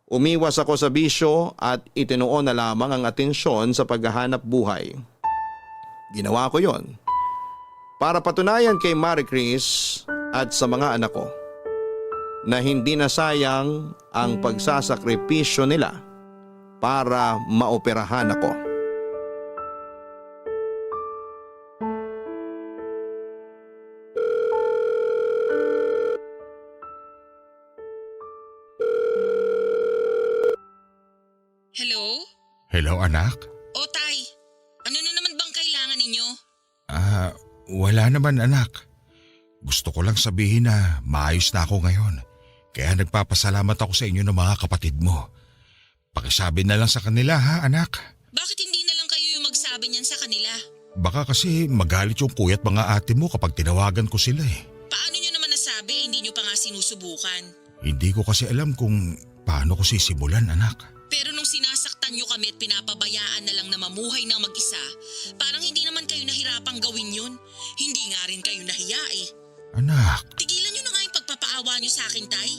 Umiwas ako sa bisyo at itinuon na lamang ang atensyon sa paghahanap buhay. ginawa ko yon para patunayan kay Marie Chris at sa mga anak ko na hindi na sayang ang pagsasakripisyo nila para maoperahan ako. Hello? Hello anak? O tay, ano na naman bang kailangan ninyo? Wala naman anak. Gusto ko lang sabihin na maayos na ako ngayon. Kaya nagpapasalamat ako sa inyo ng mga kapatid mo. Pakisabi na lang sa kanila ha anak. Bakit hindi na lang kayo yung magsabi niyan sa kanila? Baka kasi magalit yung kuya at mga ate mo kapag tinawagan ko sila eh. Paano nyo naman nasabi, hindi nyo pa nga sinusubukan? Hindi ko kasi alam kung paano ko sisimulan anak. Pero nung sinasaktan nyo kami at pinapabayaan na lang na mamuhay ng mag-isa, parang hindi naman kayo nahirapang gawin yun. Hindi nga rin kayo nahiya eh. Anak, Tigilan nyo na nga yung pagpapaawa nyo sa akin, Tay.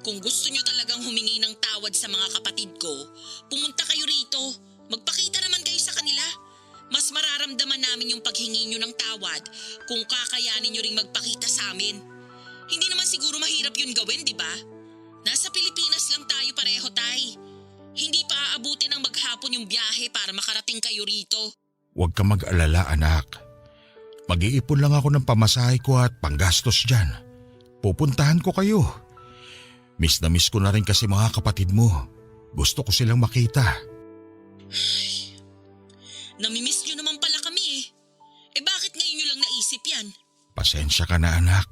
Kung gusto nyo talagang humingi ng tawad sa mga kapatid ko, pumunta kayo rito. Magpakita naman kayo sa kanila. Mas mararamdaman namin yung paghingi nyo ng tawad kung kakayanin nyo ring magpakita sa amin. Hindi naman siguro mahirap yun gawin, di ba? Nasa Pilipinas lang tayo pareho, Tay. Hindi pa aabutin ng maghapon yung biyahe para makarating kayo rito. huwag ka mag-alala anak. Mag-iipon lang ako ng pamasahe ko at panggastos dyan. Pupuntahan ko kayo. Miss na miss ko na rin kasi mga kapatid mo. Gusto ko silang makita. Namimiss nyo naman pala kami eh. Eh bakit ngayon nyo lang naisip yan? Pasensya ka na anak.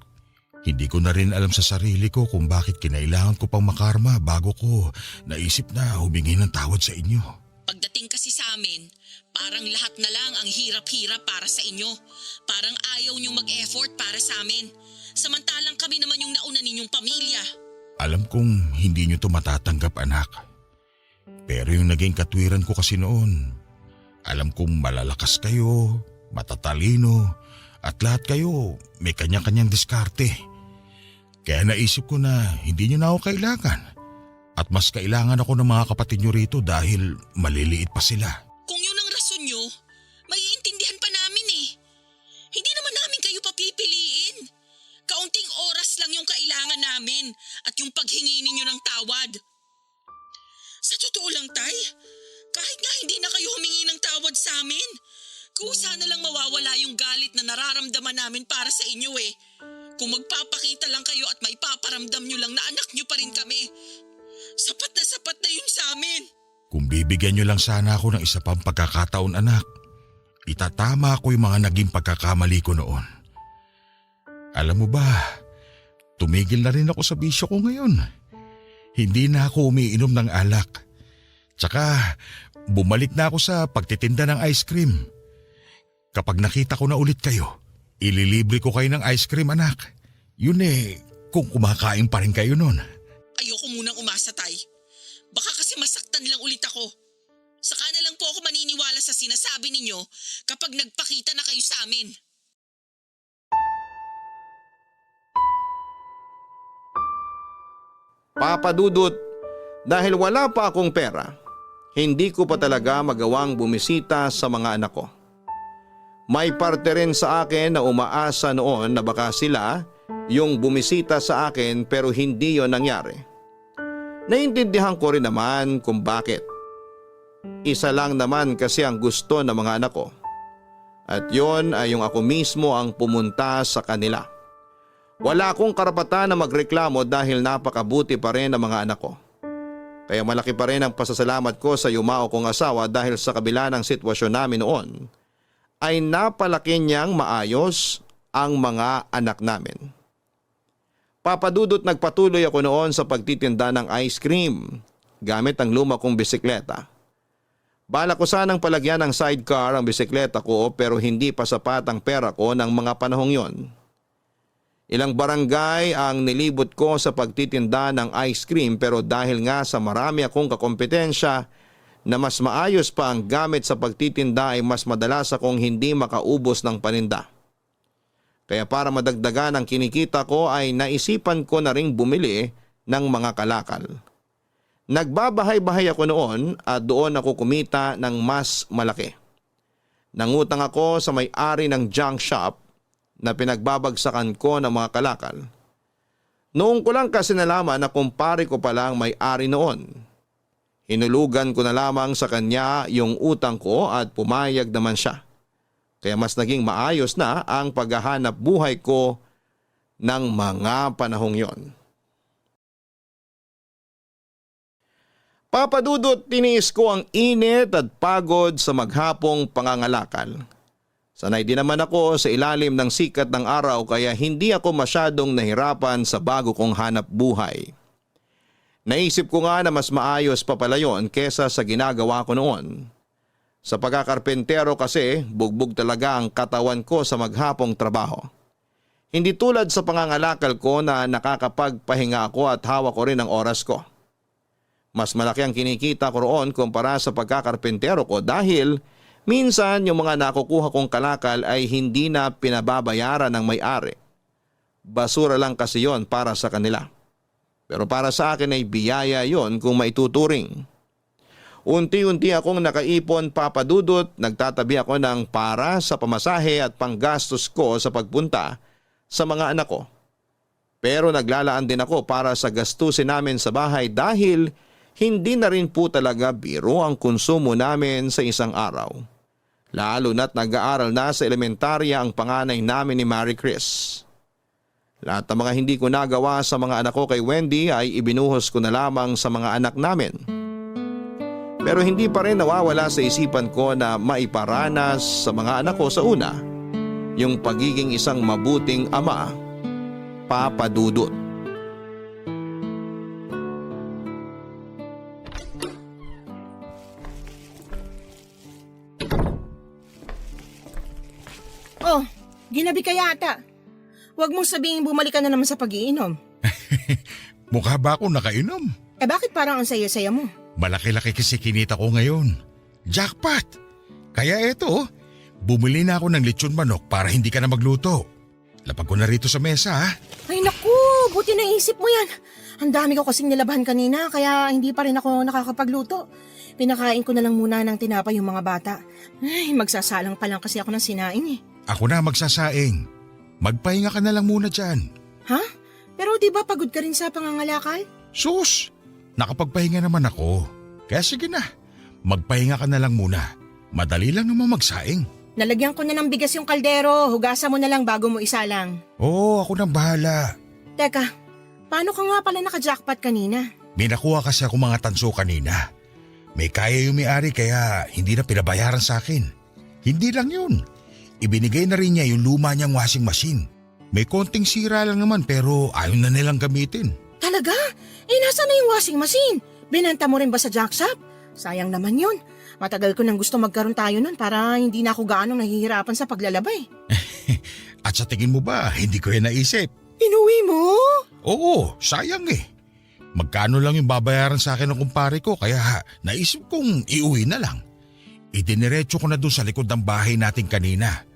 Hindi ko na rin alam sa sarili ko kung bakit kinailangan ko pang makarma bago ko naisip na humingi ng tawad sa inyo. Pagdating kasi sa amin, parang lahat na lang ang hirap-hirap para sa inyo. Parang ayaw niyong mag-effort para sa amin. Samantalang kami naman yung nauna ninyong pamilya. Alam kong hindi nyo to matatanggap anak. Pero yung naging katwiran ko kasi noon, alam kong malalakas kayo, matatalino, at lahat kayo may kanya-kanyang diskarte. Kaya naisip ko na hindi nyo na ako kailangan. At mas kailangan ako ng mga kapatid nyo rito dahil maliliit pa sila. Kung yun ang rason nyo, maiintindihan pa namin eh. Hindi naman namin kayo papipiliin. Kaunting oras lang yung kailangan namin at yung paghingi ninyo ng tawad. Sa totoo lang, Tay, kahit nga hindi na kayo humingi ng tawad sa amin, kusa na lang mawawala yung galit na nararamdaman namin para sa inyo eh. Kung magpapakita lang kayo at may paparamdam nyo lang na anak nyo pa rin kami, sapat na yun sa amin. Kung bibigyan nyo lang sana ako ng isa pang pagkakataon anak, itatama ko yung mga naging pagkakamali ko noon. Alam mo ba, tumigil na rin ako sa bisyo ko ngayon. Hindi na ako umiinom ng alak. Tsaka bumalik na ako sa pagtitinda ng ice cream. Kapag nakita ko na ulit kayo, ililibre ko kayo ng ice cream anak. Yun eh, kung kumakain pa rin kayo nun. Ayoko munang umasa, Tay. Baka kasi masaktan lang ulit ako. Saka na lang po ako maniniwala sa sinasabi ninyo kapag nagpakita na kayo sa amin. Papa Dudut, dahil wala pa akong pera, hindi ko pa talaga magawang bumisita sa mga anak ko. May parte rin sa akin na umaasa noon na baka sila yung bumisita sa akin pero hindi yon nangyari. Naintindihan ko rin naman kung bakit. Isa lang naman kasi ang gusto ng mga anak ko. At yon ay yung ako mismo ang pumunta sa kanila. Wala akong karapatan na magreklamo dahil napakabuti pa rin ng mga anak ko. Kaya malaki pa rin ang pasasalamat ko sa yumao kong asawa dahil sa kabila ng sitwasyon namin noon, ay napalaki niyang maayos ang mga anak namin. Papadudot, nagpatuloy ako noon sa pagtitinda ng ice cream gamit ang luma kong bisikleta. Bala ko sanang palagyan ng sidecar ang bisikleta ko pero hindi pa sapat ang pera ko ng mga panahong yon. Ilang barangay ang nilibot ko sa pagtitinda ng ice cream pero dahil nga sa marami akong kakompetensya na mas maayos pa ang gamit sa pagtitinda ay mas madalas akong hindi makaubos ng paninda. Kaya para madagdagan ang kinikita ko ay naisipan ko na ring bumili ng mga kalakal. Nagbabahay-bahay ako noon at doon ako kumita ng mas malaki. Nangutang ako sa may-ari ng junk shop na pinagbabagsakan ko ng mga kalakal. Noong ko lang kasi nalaman na kumpare ko pala ang may-ari noon. Hinulugan ko na lamang sa kanya yung utang ko at pumayag naman siya. Kaya mas naging maayos na ang paghahanap buhay ko ng mga panahong yon. Papadudot, tiniis ko ang init at pagod sa maghapong pangangalakal. Sanay din naman ako sa ilalim ng sikat ng araw kaya hindi ako masyadong nahirapan sa bago kong hanap buhay. Naisip ko nga na mas maayos pa pala yon kesa sa ginagawa ko noon. Sa pagkakarpentero kasi, bugbog talaga ang katawan ko sa maghapong trabaho. Hindi tulad sa pangangalakal ko na nakakapagpahinga ako at hawak ko rin ang oras ko. Mas malaki ang kinikita ko roon kumpara sa pagkakarpentero ko dahil minsan yung mga nakukuha kong kalakal ay hindi na pinababayaran ng may-ari. Basura lang kasi yon para sa kanila. Pero para sa akin ay biyaya yon kung maituturing. Unti-unti akong nakaipon, Papadudot, nagtatabi ako ng para sa pamasahe at panggastos ko sa pagpunta sa mga anak ko. Pero naglalaan din ako para sa gastusin namin sa bahay dahil hindi na rin po talaga biro ang konsumo namin sa isang araw. Lalo na't nag-aaral na sa elementarya ang panganay namin ni Marie Chris. Lahat ng mga hindi ko nagawa sa mga anak ko kay Wendy ay ibinuhos ko na lamang sa mga anak namin. Pero hindi pa rin nawawala sa isipan ko na maiparanas sa mga anak ko sa una yung pagiging isang mabuting ama, Papadudot. Oh, ginabi ka yata. Huwag mong sabihin bumalik ka na naman sa pag-iinom. Mukha ba ako nakainom? Bakit parang ang saya-saya mo? Malaki-laki kasi kinita ko ngayon. Jackpot! Kaya eto, bumili na ako ng lechon manok para hindi ka na magluto. Lapag ko na rito sa mesa ha. Ay naku, buti naisip mo yan. Ang dami ko kasing nilabahan kanina kaya hindi pa rin ako nakakapagluto. Pinakain ko na lang muna ng tinapay yung mga bata. Ay, magsasalang pa lang kasi ako ng sinaing eh. Ako na magsasaing. Magpahinga ka na lang muna dyan. Ha? Pero di ba pagod ka rin sa pangangalakal? Sus! Nakapagpahinga naman ako. Kaya sige na, magpahinga ka na lang muna. Madali lang naman magsaing. Nalagyan ko na ng bigas yung kaldero. Hugasan mo na lang bago mo isalang. Oo, ako nang bahala. Teka, paano ka nga pala naka-jackpot kanina? May nakuha kasi ako mga tanso kanina. May kaya yung may-ari kaya hindi na pinabayaran sa akin. Hindi lang yun. Ibinigay na rin niya yung luma niyang washing machine. May konting sira lang naman pero ayaw na nilang gamitin. Talaga? Nasa na yung washing machine? Binenta mo rin ba sa junk shop? Sayang naman yun. Matagal ko nang gusto magkaroon tayo nun para hindi na ako gaano nahihirapan sa paglalabay. At sa tingin mo ba, hindi ko yan naisip? Inuwi mo? Oo, sayang eh. Magkano lang yung babayaran sa akin ng kumpare ko kaya naisip kong iuwi na lang. Idiniretso ko na doon sa likod ng bahay natin kanina.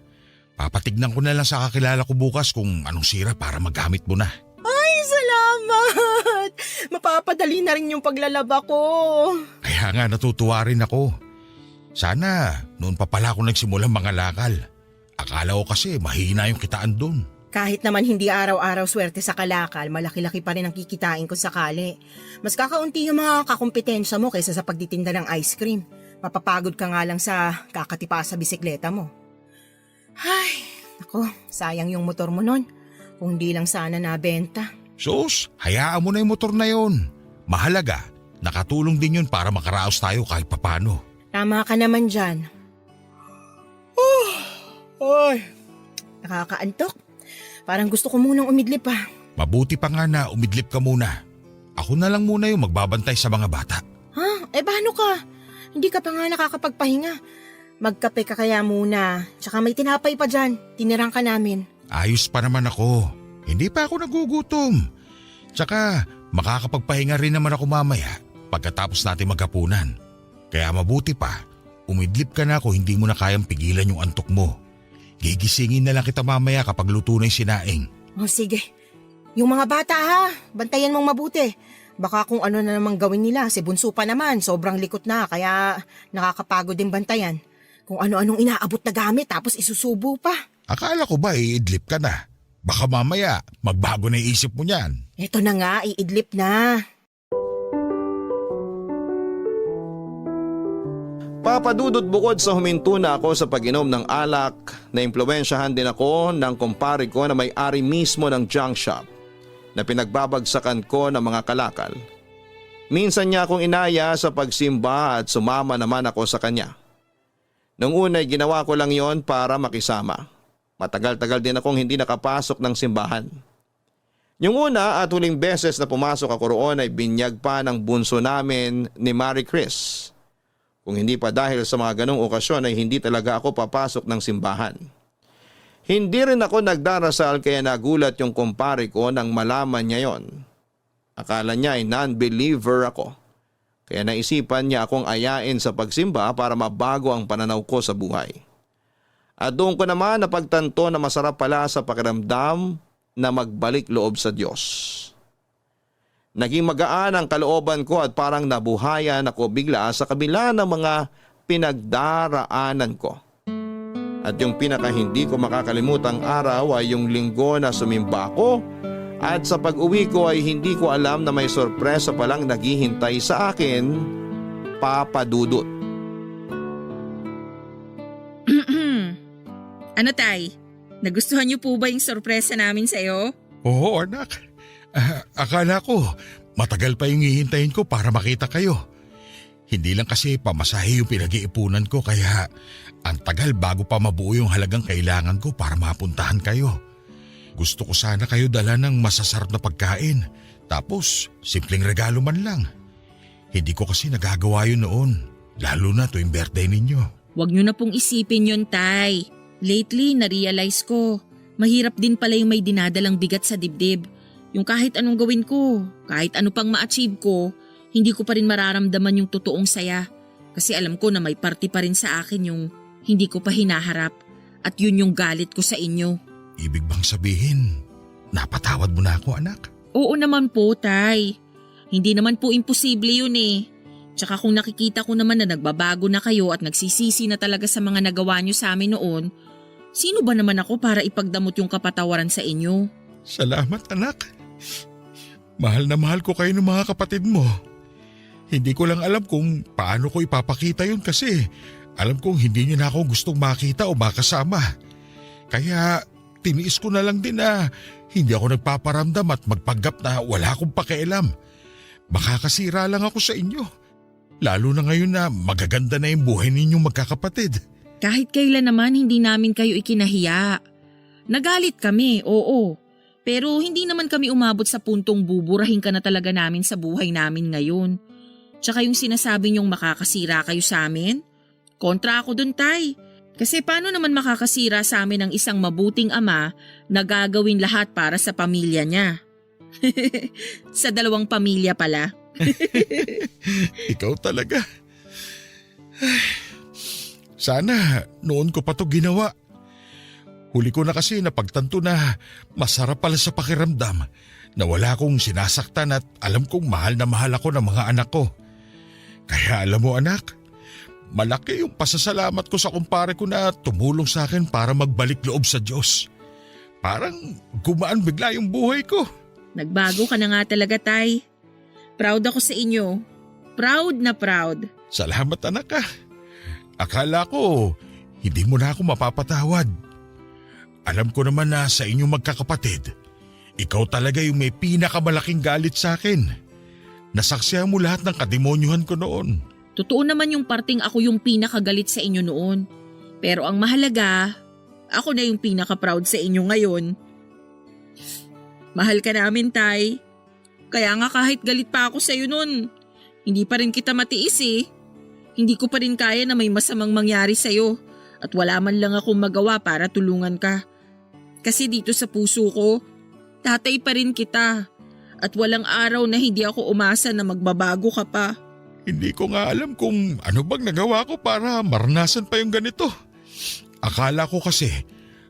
Papatignan ko na lang sa kakilala ko bukas kung anong sira para magamit mo na. Ay, salamat! Mapapadali na rin yung paglalaba ko. Kaya nga natutuwa rin ako. Sana noon pa pala ako nagsimulang mangalakal. Akala ko kasi mahina yung kitaan doon. Kahit naman hindi araw-araw swerte sa kalakal, malaki-laki pa rin ang kikitain ko sakali. Mas kakaunti yung mga kakumpetensya mo kaysa sa pagtitinda ng ice cream. Mapapagod ka nga lang sa kakatipa sa bisikleta mo. Ay, ako, sayang yung motor mo nun. Kung di lang sana nabenta. Sus, hayaan mo na yung motor na yon. Mahalaga, nakatulong din yun para makaraos tayo kahit papano. Tama ka naman dyan. Ay, nakakaantok. Parang gusto ko munang umidlip pa. Mabuti pa nga na umidlip ka muna. Ako na lang muna yung magbabantay sa mga bata. Ha? Paano ka? Hindi ka pa nga nakakapagpahinga. Magkape ka kaya muna. Tsaka may tinapay pa dyan. Tinirang ka namin. Ayos pa naman ako. Hindi pa ako nagugutom. Tsaka makakapagpahinga rin naman ako mamaya pagkatapos natin maghapunan. Kaya mabuti pa, umidlip ka na kung hindi mo na kayang pigilan yung antok mo. Gigisingin na lang kita mamaya kapag luto na yung sinaing. Oh, sige. Yung mga bata ha, bantayan mong mabuti. Baka kung ano na namang gawin nila, si Bunso pa naman, sobrang likot na kaya nakakapagod din bantayan. Kung ano-anong inaabot na gamit tapos isusubo pa. Akala ko ba iidlip ka na? Baka mamaya magbago na yung isip mo niyan. Eto na nga, iidlip na. Papadudot bukod sa huminto na ako sa pag-inom ng alak, naimpluwensyahan din ako ng kumpare ko na may-ari mismo ng junk shop na pinagbabagsakan ko ng mga kalakal. Minsan niya akong inaya sa pagsimba at sumama naman ako sa kanya. Nung una'y ginawa ko lang yon para makisama. Matagal-tagal din akong hindi nakapasok ng simbahan. Yung una at huling beses na pumasok ako roon ay binyag pa ng bunso namin ni Marie Chris. Kung hindi pa dahil sa mga ganong okasyon ay hindi talaga ako papasok ng simbahan. Hindi rin ako nagdarasal kaya nagulat yung kumpare ko nang malaman niya yon. Akala niya ay non-believer ako. Kaya naisipan niya akong ayain sa pagsimba para mabago ang pananaw ko sa buhay. At doon ko naman napagtanto na masarap pala sa pakiramdam na magbalik loob sa Diyos. Naging magaan ang kalooban ko at parang nabuhayan ako bigla sa kabila ng mga pinagdaraanan ko. At yung pinaka hindi ko makakalimutang araw ay yung linggo na sumimba ako at sa pag-uwi ko ay hindi ko alam na may sorpresa palang naghihintay sa akin, Papa Dudut. Ano tay? Nagustuhan niyo po ba yung sorpresa namin sa'yo? Oo anak, akala ko matagal pa yung hihintayin ko para makita kayo. Hindi lang kasi pamasahe yung pinag-iipunan ko kaya ang tagal bago pa mabuo yung halagang kailangan ko para mapuntahan kayo. Gusto ko sana kayo dala ng masasarap na pagkain tapos simpleng regalo man lang. Hindi ko kasi nagagawa yun noon, lalo na tuwing birthday ninyo. Huwag niyo na pong isipin yun tay. Lately, na-realize ko, mahirap din pala yung may dinadalang bigat sa dibdib. Yung kahit anong gawin ko, kahit ano pang ma-achieve ko, hindi ko pa rin mararamdaman yung totoong saya. Kasi alam ko na may parte pa rin sa akin yung hindi ko pa hinaharap. At yun yung galit ko sa inyo. Ibig bang sabihin, napatawad mo na ako anak? Oo naman po, tay. Hindi naman po imposible yun eh. Tsaka kung nakikita ko naman na nagbabago na kayo at nagsisisi na talaga sa mga nagawa nyo sa amin noon, sino ba naman ako para ipagdamot yung kapatawaran sa inyo? Salamat anak. Mahal na mahal ko kayo ng mga kapatid mo. Hindi ko lang alam kung paano ko ipapakita yun kasi alam kong hindi niyo na ako gustong makita o makasama. Kaya tiniis ko na lang din na hindi ako nagpaparamdam at magpanggap na wala akong pakialam. Makakasira lang ako sa inyo. Lalo na ngayon na magaganda na yung buhay ninyong magkakapatid. Kahit kailan naman hindi namin kayo ikinahiya. Nagalit kami, oo. Pero hindi naman kami umabot sa puntong buburahin ka na talaga namin sa buhay namin ngayon. Tsaka yung sinasabi niyong makakasira kayo sa amin? Kontra ako dun, tay. Kasi paano naman makakasira sa amin ang isang mabuting ama na gagawin lahat para sa pamilya niya? Sa dalawang pamilya pala. Ikaw talaga. Sana noon ko pa to ginawa. Huli ko na kasi napagtanto na masarap pala sa pakiramdam na wala akong sinasaktan at alam kong mahal na mahal ako ng mga anak ko. Kaya alam mo anak, malaki yung pasasalamat ko sa kumpare ko na tumulong sa akin para magbalik loob sa Diyos. Parang gumaan bigla yung buhay ko. Nagbago ka na nga talaga, tay. Proud ako sa inyo. Proud na proud. Salamat anak ah. Akala ko hindi mo na ako mapapatawad. Alam ko naman na sa inyong magkakapatid, ikaw talaga yung may pinakamalaking galit sa akin. Nasaksihan mo lahat ng kademonyuhan ko noon. Totoo naman yung parting ako yung pinakagalit sa inyo noon. Pero ang mahalaga, ako na yung pinaka-proud sa inyo ngayon. Mahal ka namin, tay. Kaya nga kahit galit pa ako sa iyo noon, hindi pa rin kita matiis eh. Hindi ko pa rin kaya na may masamang mangyari sa iyo at wala man lang akong magawa para tulungan ka. Kasi dito sa puso ko, tatay pa rin kita at walang araw na hindi ako umasa na magbabago ka pa. Hindi ko nga alam kung ano bang nagawa ko para maranasan pa yung ganito. Akala ko kasi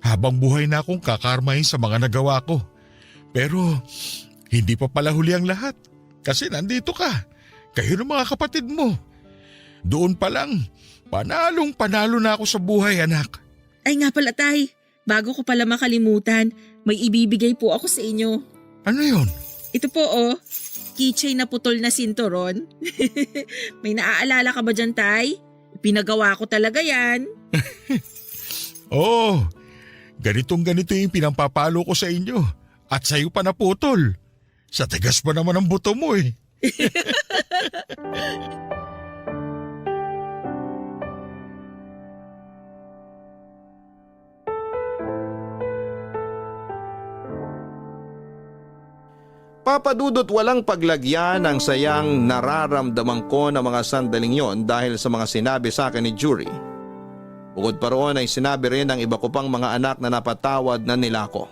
habang buhay na akong kakarmahin sa mga nagawa ko. Pero hindi pa pala huli ang lahat kasi nandito ka. Kayo ng mga kapatid mo. Doon pa lang, Panalong panalo na ako sa buhay, anak. Ay nga pala tay, bago ko pala makalimutan, may ibibigay po ako sa inyo. Ano yun? Ito po oh, keychain na putol na sinturon. May naaalala ka ba dyan tay? Pinagawa ko talaga yan. Oo, ganito yung pinampapalo ko sa inyo. At sa'yo pa naputol. Sa tigas pa naman ang buto mo eh. Papadudot walang paglagyan ang sayang nararamdaman ko ng mga sandaling yon dahil sa mga sinabi sa akin ni Jury. Bukod pa roon ay sinabi rin ng iba ko pang mga anak na napatawad na nila ko.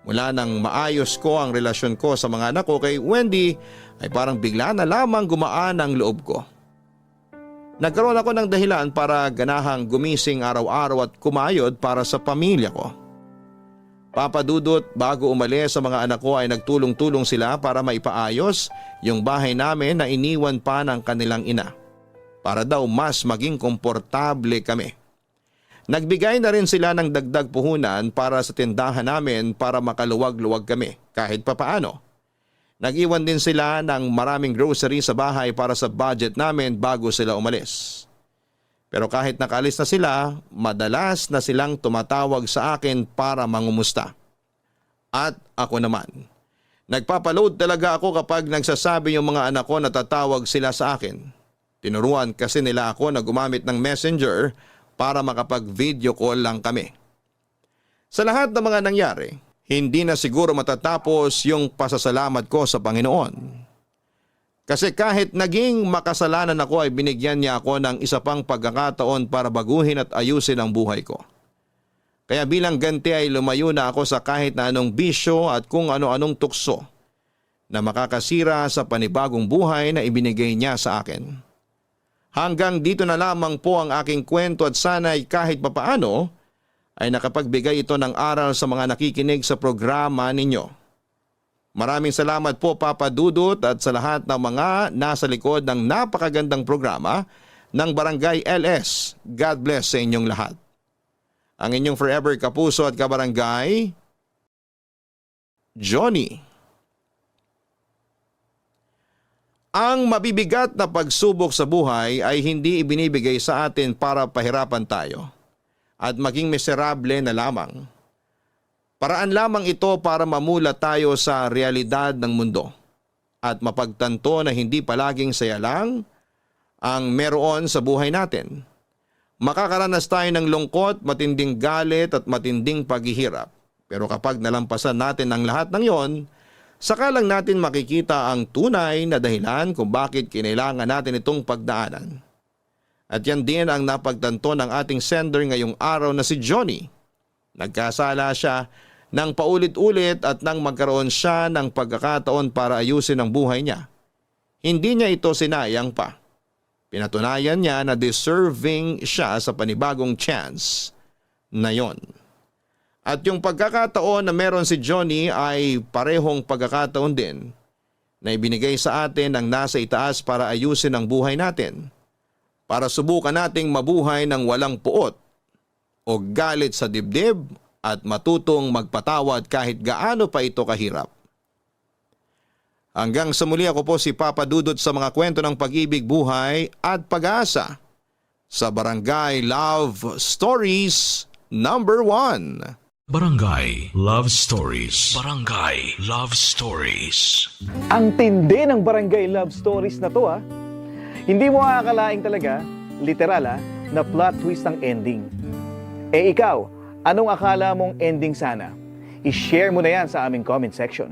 Mula nang maayos ko ang relasyon ko sa mga anak ko kay Wendy ay parang bigla na lamang gumaan ang loob ko. Nagkaroon ako ng dahilan para ganahang gumising araw-araw at kumayod para sa pamilya ko. Papadudot, bago umalis sa mga anak ko ay nagtulong-tulong sila para maipaayos yung bahay namin na iniwan pa ng kanilang ina. Para daw mas maging komportable kami. Nagbigay na rin sila ng dagdag puhunan para sa tindahan namin para makaluwag-luwag kami kahit papaano. Nag-iwan din sila ng maraming grocery sa bahay para sa budget namin bago sila umalis. Pero kahit nakalis na sila, madalas na silang tumatawag sa akin para mangumusta. At ako naman. Nagpapaload talaga ako kapag nagsasabi yung mga anak ko na tatawag sila sa akin. Tinuruan kasi nila ako na gumamit ng Messenger para makapag-video call lang kami. Sa lahat ng mga nangyari, hindi na siguro matatapos yung pasasalamat ko sa Panginoon. Kasi kahit naging makasalanan ako ay binigyan niya ako ng isa pang pagkakataon para baguhin at ayusin ang buhay ko. Kaya bilang ganti ay lumayo na ako sa kahit na anong bisyo at kung ano-anong tukso na makakasira sa panibagong buhay na ibinigay niya sa akin. Hanggang dito na lamang po ang aking kwento at sana'y kahit papaano ay nakapagbigay ito ng aral sa mga nakikinig sa programa ninyo. Maraming salamat po Papa Dudut at sa lahat ng mga nasa likod ng napakagandang programa ng Barangay LS. God bless sa inyong lahat. Ang inyong forever kapuso at kabarangay, Johnny. Ang mabibigat na pagsubok sa buhay ay hindi ibinibigay sa atin para pahirapan tayo at maging miserable na lamang. Paraan lamang ito para mamula tayo sa realidad ng mundo at mapagtanto na hindi palaging saya lang ang meron sa buhay natin. Makakaranas tayo ng lungkot, matinding galit at matinding paghihirap. Pero kapag nalampasan natin ang lahat ng yon, saka lang natin makikita ang tunay na dahilan kung bakit kinailangan natin itong pagdaanan. At yan din ang napagtanto ng ating sender ngayong araw na si Johnny. Nagkasala siya nang paulit-ulit at nang magkaroon siya ng pagkakataon para ayusin ang buhay niya. Hindi niya ito sinayang pa. Pinatunayan niya na deserving siya sa panibagong chance na yon. At yung pagkakataon na meron si Johnny ay parehong pagkakataon din na ibinigay sa atin ng nasa itaas para ayusin ang buhay natin. Para subukan nating mabuhay ng walang puot o galit sa dibdib at matutong magpatawad kahit gaano pa ito kahirap. Hanggang sa muli, ako po si Papa Dudut sa mga kwento ng pag-ibig, buhay at pag-asa sa Barangay Love Stories number 1. Barangay Love Stories. Barangay Love Stories. Ang tindi ng Barangay Love Stories na to Hindi mo aakalaing talaga, literal na plot twist ang ending. Eh ikaw, anong akala mong ending sana? I-share mo na yan sa aming comment section.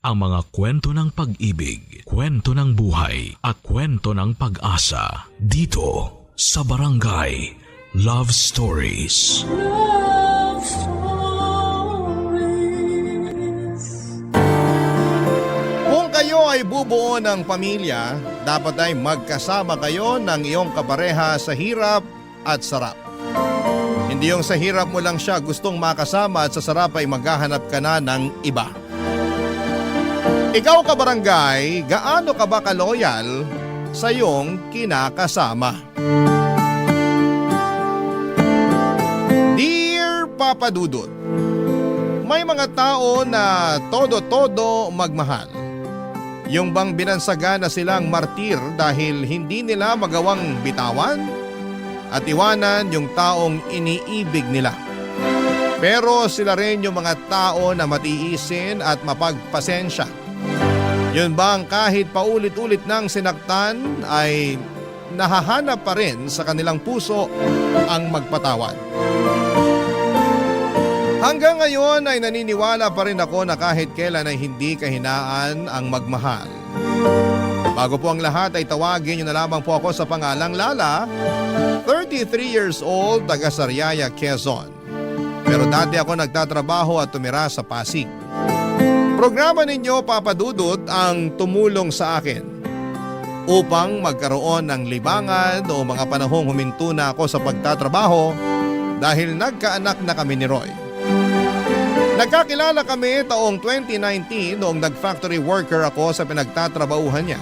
Ang mga kwento ng pag-ibig, kwento ng buhay at kwento ng pag-asa dito sa Barangay Love Stories. Love Stories. Kung kayo ay bubuo ng pamilya, dapat ay magkasama kayo ng iyong kapareha sa hirap at sarap. Hindi yung sa hirap mo lang siya gustong makasama at sa sarap ay maghahanap ka na ng iba. Ikaw kabarangay, gaano ka ba kaloyal sa iyong kinakasama? Papa Dudut. May mga tao na todo-todo magmahal. Yung bang binansaga na silang martir dahil hindi nila magawang bitawan at iwanan yung taong iniibig nila. Pero sila rin yung mga tao na matiisin at mapagpasensya. Yun bang kahit paulit-ulit nang sinaktan ay nahahanap pa rin sa kanilang puso ang magpatawad. Hanggang ngayon ay naniniwala pa rin ako na kahit kailan ay hindi kahinaan ang magmahal. Bago po ang lahat ay tawagin niyo na lamang po ako sa pangalang Lala, 33 years old, taga Sariaya, Quezon. Pero dati ako nagtatrabaho at tumira sa Pasig. Programa ninyo, Papa Dudut, ang tumulong sa akin upang magkaroon ng libangan o mga panahong huminto na ako sa pagtatrabaho dahil nagkaanak na kami ni Roy. Nagkakilala kami taong 2019 noong nag-factory worker ako sa pinagtatrabahuhan niya,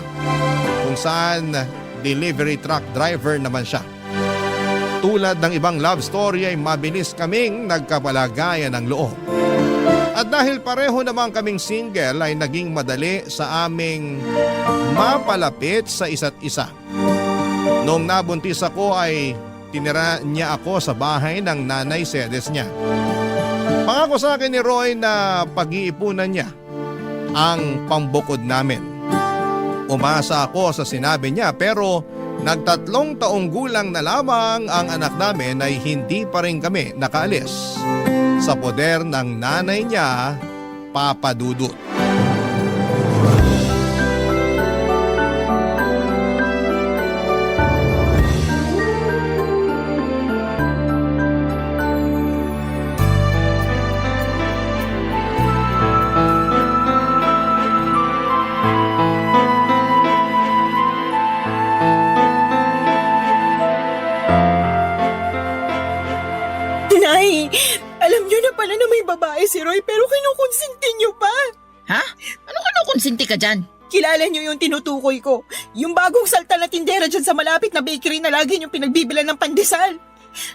kung saan delivery truck driver naman siya. Tulad ng ibang love story ay mabilis kaming nagkapalagayan ng loob. At dahil pareho naman kaming single ay naging madali sa aming mapalapit sa isa't isa. Noong nabuntis ako ay tinira niya ako sa bahay ng nanay sedes niya. Pangako sa akin ni Roy na pag-iipunan niya ang pambukod namin. Umasa ako sa sinabi niya pero nagtatlong taong gulang na lamang ang anak namin ay hindi pa rin kami nakaalis sa poder ng nanay niya, Papa Dudut. Nay, alam niyo na pala na may babae si Roy pero kinukonsinti niyo pa. Ha? Ano kinukonsinti ka dyan? Kilala niyo yung tinutukoy ko. Yung bagong salta na tindera dyan sa malapit na bakery na lagi niyong pinagbibilan ng pandesal.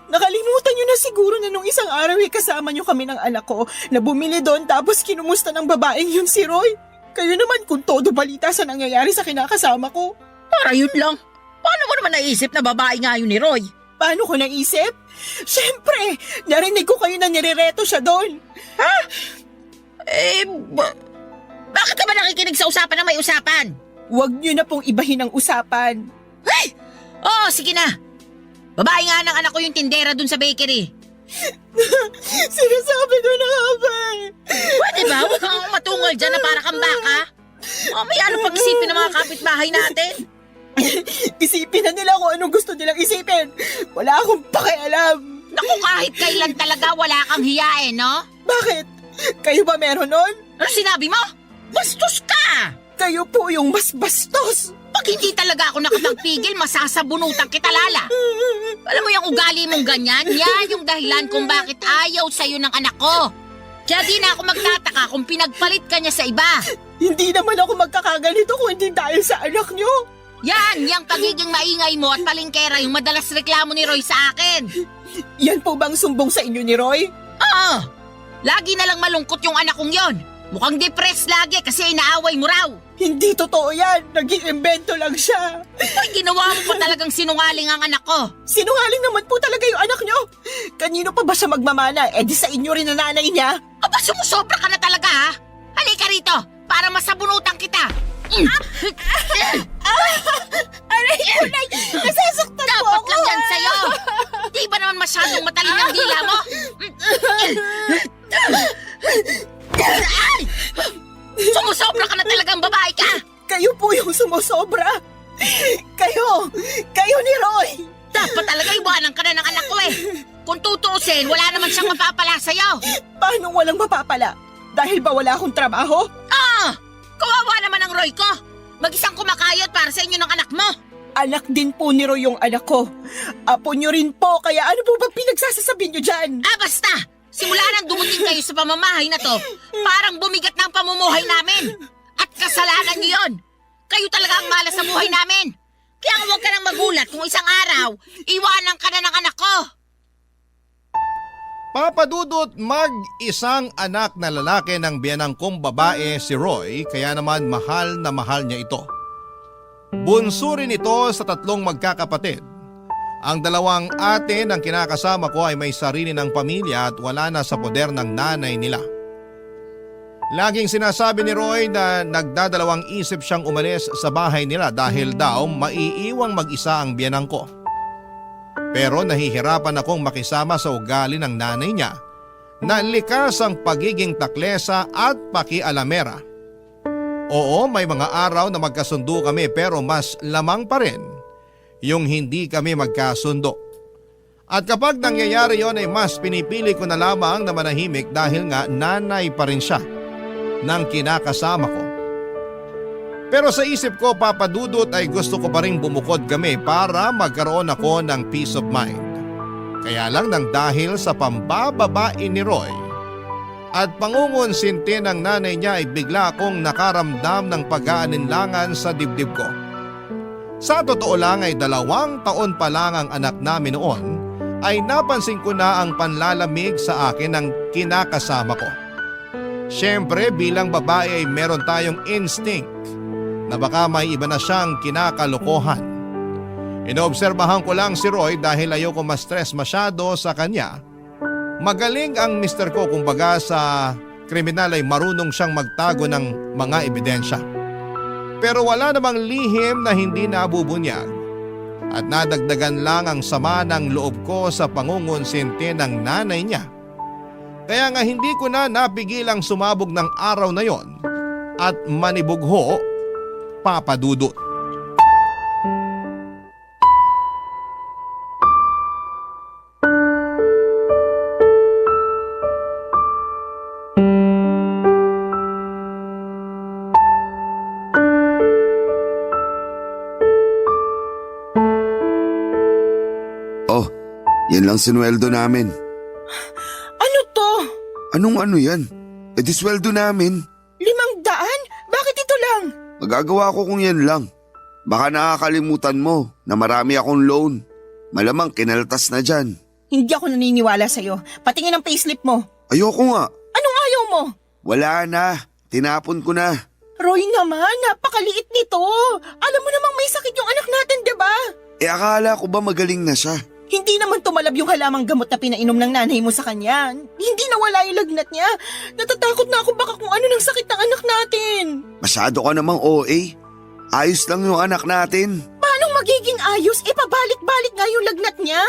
Nakalimutan niyo na siguro na nung isang araw ay kasama niyo kami ng anak ko na bumili doon tapos kinumusta ng babaeng yun si Roy. Kayo naman kung todo balita sa nangyayari sa kinakasama ko. Para yun lang. Paano mo naman naisip na babae nga yun ni Roy? Paano ko naisip? Siyempre, narinig ko kayo na nirereto siya doon. Ha? Bakit ka ba nakikinig sa usapan na may usapan? Huwag niyo na pong ibahin ang usapan. Hey! Oo, sige na. Babae nga ng anak ko yung tindera dun sa bakery. Sinasabi ko na nga ba eh. Pwede ba? Huwag kang matungal dyan na para kang baka. May ano pag-isipin ng mga kapitbahay natin? Isipin na nila kung anong gusto nilang isipin. Wala akong pakialam. Naku, kahit kailan talaga wala kang hiyain, no? Bakit? Kayo ba meron nun? Ano sinabi mo? Bastos ka! Kayo po yung mas bastos. Pag hindi talaga ako nakapagpigil, masasabunutan kita, Lala. Alam mo yung ugali mong ganyan? Yan yung dahilan kung bakit ayaw sa'yo ng anak ko. Kaya di na ako magtataka kung pinagpalit ka niya sa iba. Hindi naman ako magkakaganito kung hindi dahil sa anak niyo. Yan, yung pagiging maingay mo at palingkera yung madalas reklamo ni Roy sa akin. Yan po bang sumbong sa inyo ni Roy? Oo, lagi na lang malungkot yung anak kong yon. Mukhang depressed lagi kasi inaaway mo raw. Hindi totoo yan. Nag-iimbento lang siya. Ay, ginawa mo pa talagang sinungaling ang anak ko. Sinungaling naman po talaga yung anak niyo. Kanino pa ba siya magmamana? Eh di sa inyo rin na nanay niya. Aba, sumusobra ka na talaga ha. Halika rito para masabunutan kita. Aray ko, Nay! Nasasaktan po Dapat ako! lang yan sa'yo. Di ba naman masyadong matalin ang dila mo? Ay! Sumusobra ka na talagang babae ka! Kayo po yung sumusobra! Kayo ni Roy! Dapat talaga iwanan ka na ng anak ko eh. Kung tutuusin, wala naman siyang mapapala sa'yo. Paano walang mapapala? Dahil ba wala akong trabaho? Kawawa naman ang Roy ko. Mag-isang kumakayot para sa inyo ng anak mo. Anak din po ni Roy yung anak ko. Apo nyo rin po, kaya ano po ba pinagsasasabi nyo dyan? Basta! Simula nang dumating kayo sa pamamahay na to, parang bumigat na ang pamumuhay namin. At kasalanan niyo yun. Kayo talaga ang malas sa buhay namin. Kaya huwag ka nang magulat kung isang araw, iwanan ka na ng anak ko. Papadudot mag-isang anak na lalaki ng biyanang kong babae si Roy, kaya naman mahal na mahal niya ito. Bunso rin ito sa 3 magkakapatid. Ang 2 ate ng kinakasama ko ay may sarili ng pamilya at wala na sa poder ng nanay nila. Laging sinasabi ni Roy na nagdadalawang isip siyang umalis sa bahay nila dahil daw maiiwang mag-isa ang biyanang ko. Pero nahihirapan akong makisama sa ugali ng nanay niya na likas ang pagiging taklesa at pakialamera. Oo, may mga araw na magkasundo kami pero mas lamang pa rin yung hindi kami magkasundo. At kapag nangyayari yon ay mas pinipili ko na lamang na manahimik dahil nga nanay pa rin siya ng kinakasama ko. Pero sa isip ko, papadudot, ay gusto ko pa rin bumukod kami para magkaroon ako ng peace of mind. Kaya lang nang dahil sa pambababae ni Roy at pangungonsinti ng nanay niya ay bigla akong nakaramdam ng pag-aalinlangan sa dibdib ko. Sa totoo lang ay 2 taon pa lang ang anak namin noon ay napansin ko na ang panlalamig sa akin ng kinakasama ko. Siyempre bilang babae ay meron tayong instinct na baka may iba na siyang kinakalokohan. Inoobserbahan ko lang si Roy dahil ayoko ma-stress masyado sa kanya. Magaling ang mister ko, kumbaga sa kriminal ay marunong siyang magtago ng mga ebidensya. Pero wala namang lihim na hindi nabubunyag at nadagdagan lang ang sama ng loob ko sa pangungonsinti ng nanay niya. Kaya nga hindi ko na napigilang sumabog ng araw na yon at manibugho, papadudot. Oh, yan lang sinweldo namin. Ano to? Anong ano yan? E di sweldo namin. 500? Bakit ito lang? Magagawa ko kung yan lang. Baka nakakalimutan mo na marami akong loan. Malamang kinaltas na dyan. Hindi ako naniniwala sa'yo. Patingin ang payslip mo. Ayoko nga. Anong ayaw mo? Wala na. Tinapon ko na. Roy naman, napakaliit nito. Alam mo namang may sakit yung anak natin, diba? E akala ko ba magaling na siya? Hindi naman tumalab yung halamang gamot na pinainom ng nanay mo sa kanya. Hindi nawala yung lagnat niya. Natatakot na ako baka kung ano ng sakit ng anak natin. Masyado ka namang OA. Ayos lang yung anak natin. Paano magiging ayos? Pabalik-balik nga yung lagnat niya.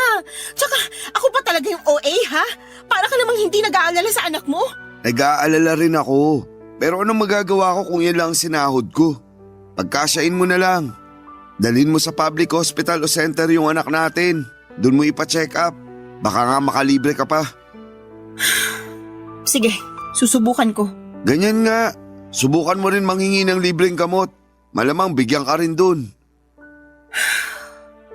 Tsaka ako pa talaga yung OA, ha? Para ka namang hindi nag-aalala sa anak mo. Nag-aalala rin ako. Pero anong magagawa ko kung yan lang ang sinahod ko? Pagkasyain mo na lang. Dalhin mo sa public hospital o center yung anak natin. Doon mo ipa-check up. Baka nga makalibre ka pa. Sige, susubukan ko. Ganyan nga. Subukan mo rin manghingi ng libreng gamot. Malamang bigyan ka rin doon.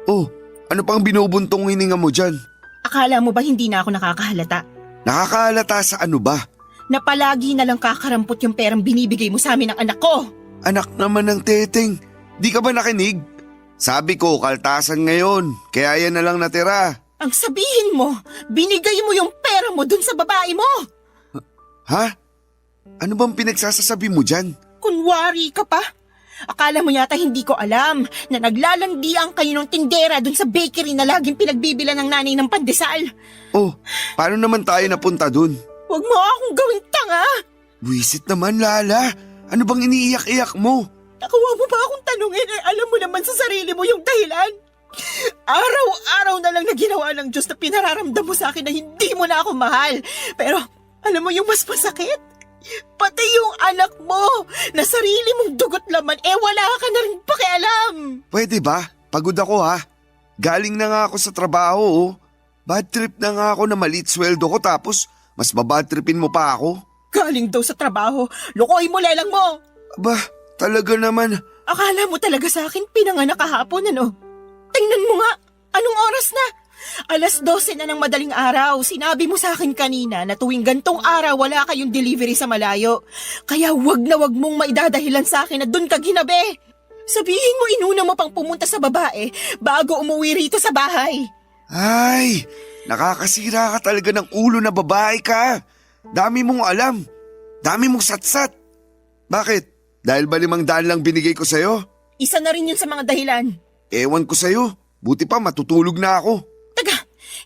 Oh, ano pang binubuntong hininga mo dyan? Akala mo ba hindi na ako nakakahalata? Nakakahalata sa ano ba? Na palagi na lang kakarampot yung perang binibigay mo sa amin ng anak ko. Anak naman ng teteng. Di ka ba nakinig? Sabi ko, kaltasan ngayon. Kaya yan na lang natira. Ang sabihin mo, binigay mo yung pera mo dun sa babae mo. Ha? Ano bang pinagsasasabi mo dyan? Kunwari ka pa. Akala mo yata hindi ko alam na naglalandian kayo ng tindera dun sa bakery na laging pinagbibilan ng nanay ng pandesal. Oh, paano naman tayo napunta dun? Huwag mo akong gawing tanga. Wisit naman, Lala. Ano bang iniiyak-iyak mo? Nakuha mo ba akong tanungin alam mo naman sa sarili mo yung dahilan? Araw-araw na lang na ginawa ng Diyos na pinararamdam mo sa akin na hindi mo na ako mahal. Pero alam mo yung mas masakit? Pati yung anak mo na sarili mong dugot laman wala ka na rin pakialam. Pwede ba? Pagod ako ha. Galing na nga ako sa trabaho oh. Bad trip na nga ako na maliit sweldo ko tapos mas babad tripin mo pa ako. Galing daw sa trabaho, lokohin mo lelang mo. Aba, talaga naman. Akala mo talaga sa akin pinanganak kahapon ano? Tingnan mo nga, anong oras na? 12:00 na ng madaling araw. Sinabi mo sa akin kanina na tuwing gantong araw wala kayong delivery sa malayo. Kaya wag na wag mong maidadahilan sa akin na dun ka ginabi. Sabihin mo inuna mo pang pumunta sa babae bago umuwi rito sa bahay. Ay, Nakakasira ka talaga ng ulo na babae ka. Dami mong alam. Dami mong satsat. Bakit? Dahil ba 500 lang binigay ko sa'yo? Isa na rin yun sa mga dahilan. Ewan ko sa'yo. Buti pa matutulog na ako. Taga,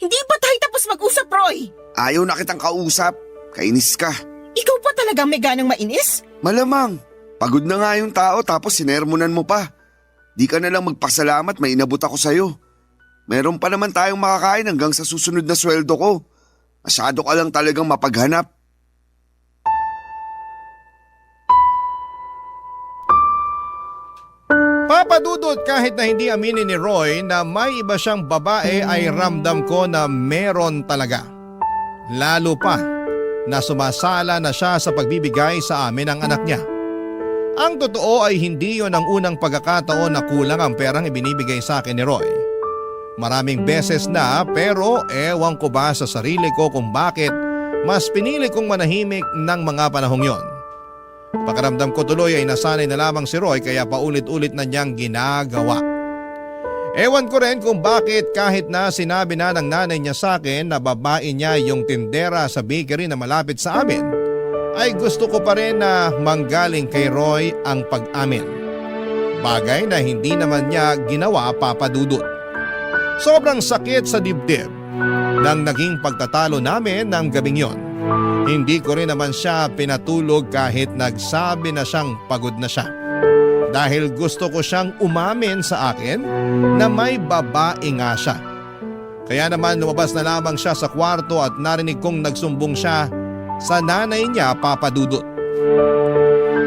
hindi pa tayo tapos mag-usap, Roy. Ayaw na kitang kausap. Kainis ka. Ikaw pa talagang may ganang mainis? Malamang. Pagod na nga yung tao tapos sinermonan mo pa. Di ka na lang magpasalamat, may inabot ako sa'yo. Meron pa naman tayong makakain hanggang sa susunod na sweldo ko. Masyado ka lang talagang mapaghanap. Papadudot, kahit na hindi aminin ni Roy na may iba siyang babae ay ramdam ko na meron talaga. Lalo pa na sumasala na siya sa pagbibigay sa amin ng anak niya. Ang totoo ay hindi yon ang unang pagkakataon na kulang ang perang ibinibigay sa akin ni Roy. Maraming beses na, pero ewan ko ba sa sarili ko kung bakit mas pinili kong manahimik ng mga panahong yon. Pakiramdam ko tuloy ay nasanay na lamang si Roy kaya paulit-ulit na niyang ginagawa. Ewan ko rin kung bakit kahit na sinabi na ng nanay niya sa akin na babae niya yung tindera sa bakery na malapit sa amin, ay gusto ko pa rin na manggaling kay Roy ang pag-amin. Bagay na hindi naman niya ginawa, Papadudot. Sobrang sakit sa dibdib nang naging pagtatalo namin ng gabing yon. Hindi ko rin naman siya pinatulog kahit nagsabi na siyang pagod na siya. Dahil gusto ko siyang umamin sa akin na may babae nga siya. Kaya naman lumabas na lamang siya sa kwarto at narinig kong nagsumbong siya sa nanay niya, Papadudot.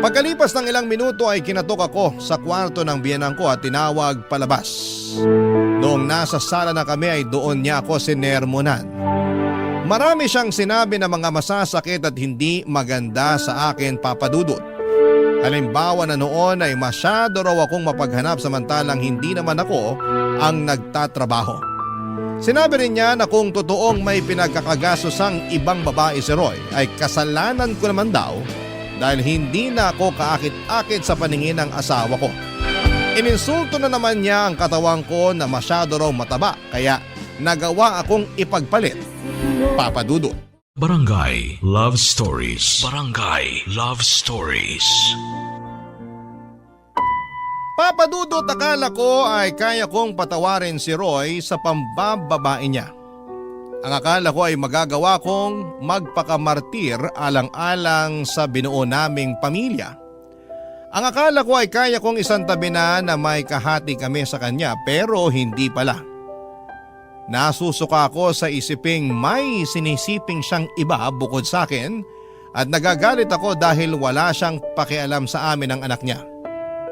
Pagkalipas ng ilang minuto ay kinatok ako sa kwarto ng biyenan ko at tinawag palabas. Noong nasa sala na kami ay doon niya ako sinermonan. Marami siyang sinabi na mga masasakit at hindi maganda sa akin, Papadudot. Halimbawa na noon ay masyado raw akong mapaghanap samantalang hindi naman ako ang nagtatrabaho. Sinabi rin niya na kung totoong may pinagkakagasosang ibang babae si Roy ay kasalanan ko naman daw dahil hindi na ako kaakit-akit sa paningin ng asawa ko. Ininsulto na naman niya ang katawan ko na masyado raw mataba kaya nagawa akong ipagpalit, Papadudot. Barangay Love Stories. Barangay Love Stories. Papadudot, akala ko ay kaya kong patawarin si Roy sa pambababae niya. Ang akala ko ay magagawa kong magpakamartir alang-alang sa binuo naming pamilya. Ang akala ko ay kaya kong isantabi na may kahati kami sa kanya pero hindi pala. Nasusuka ako sa isiping may sinisiping siyang iba bukod sa akin at nagagalit ako dahil wala siyang pakialam sa amin ng anak niya.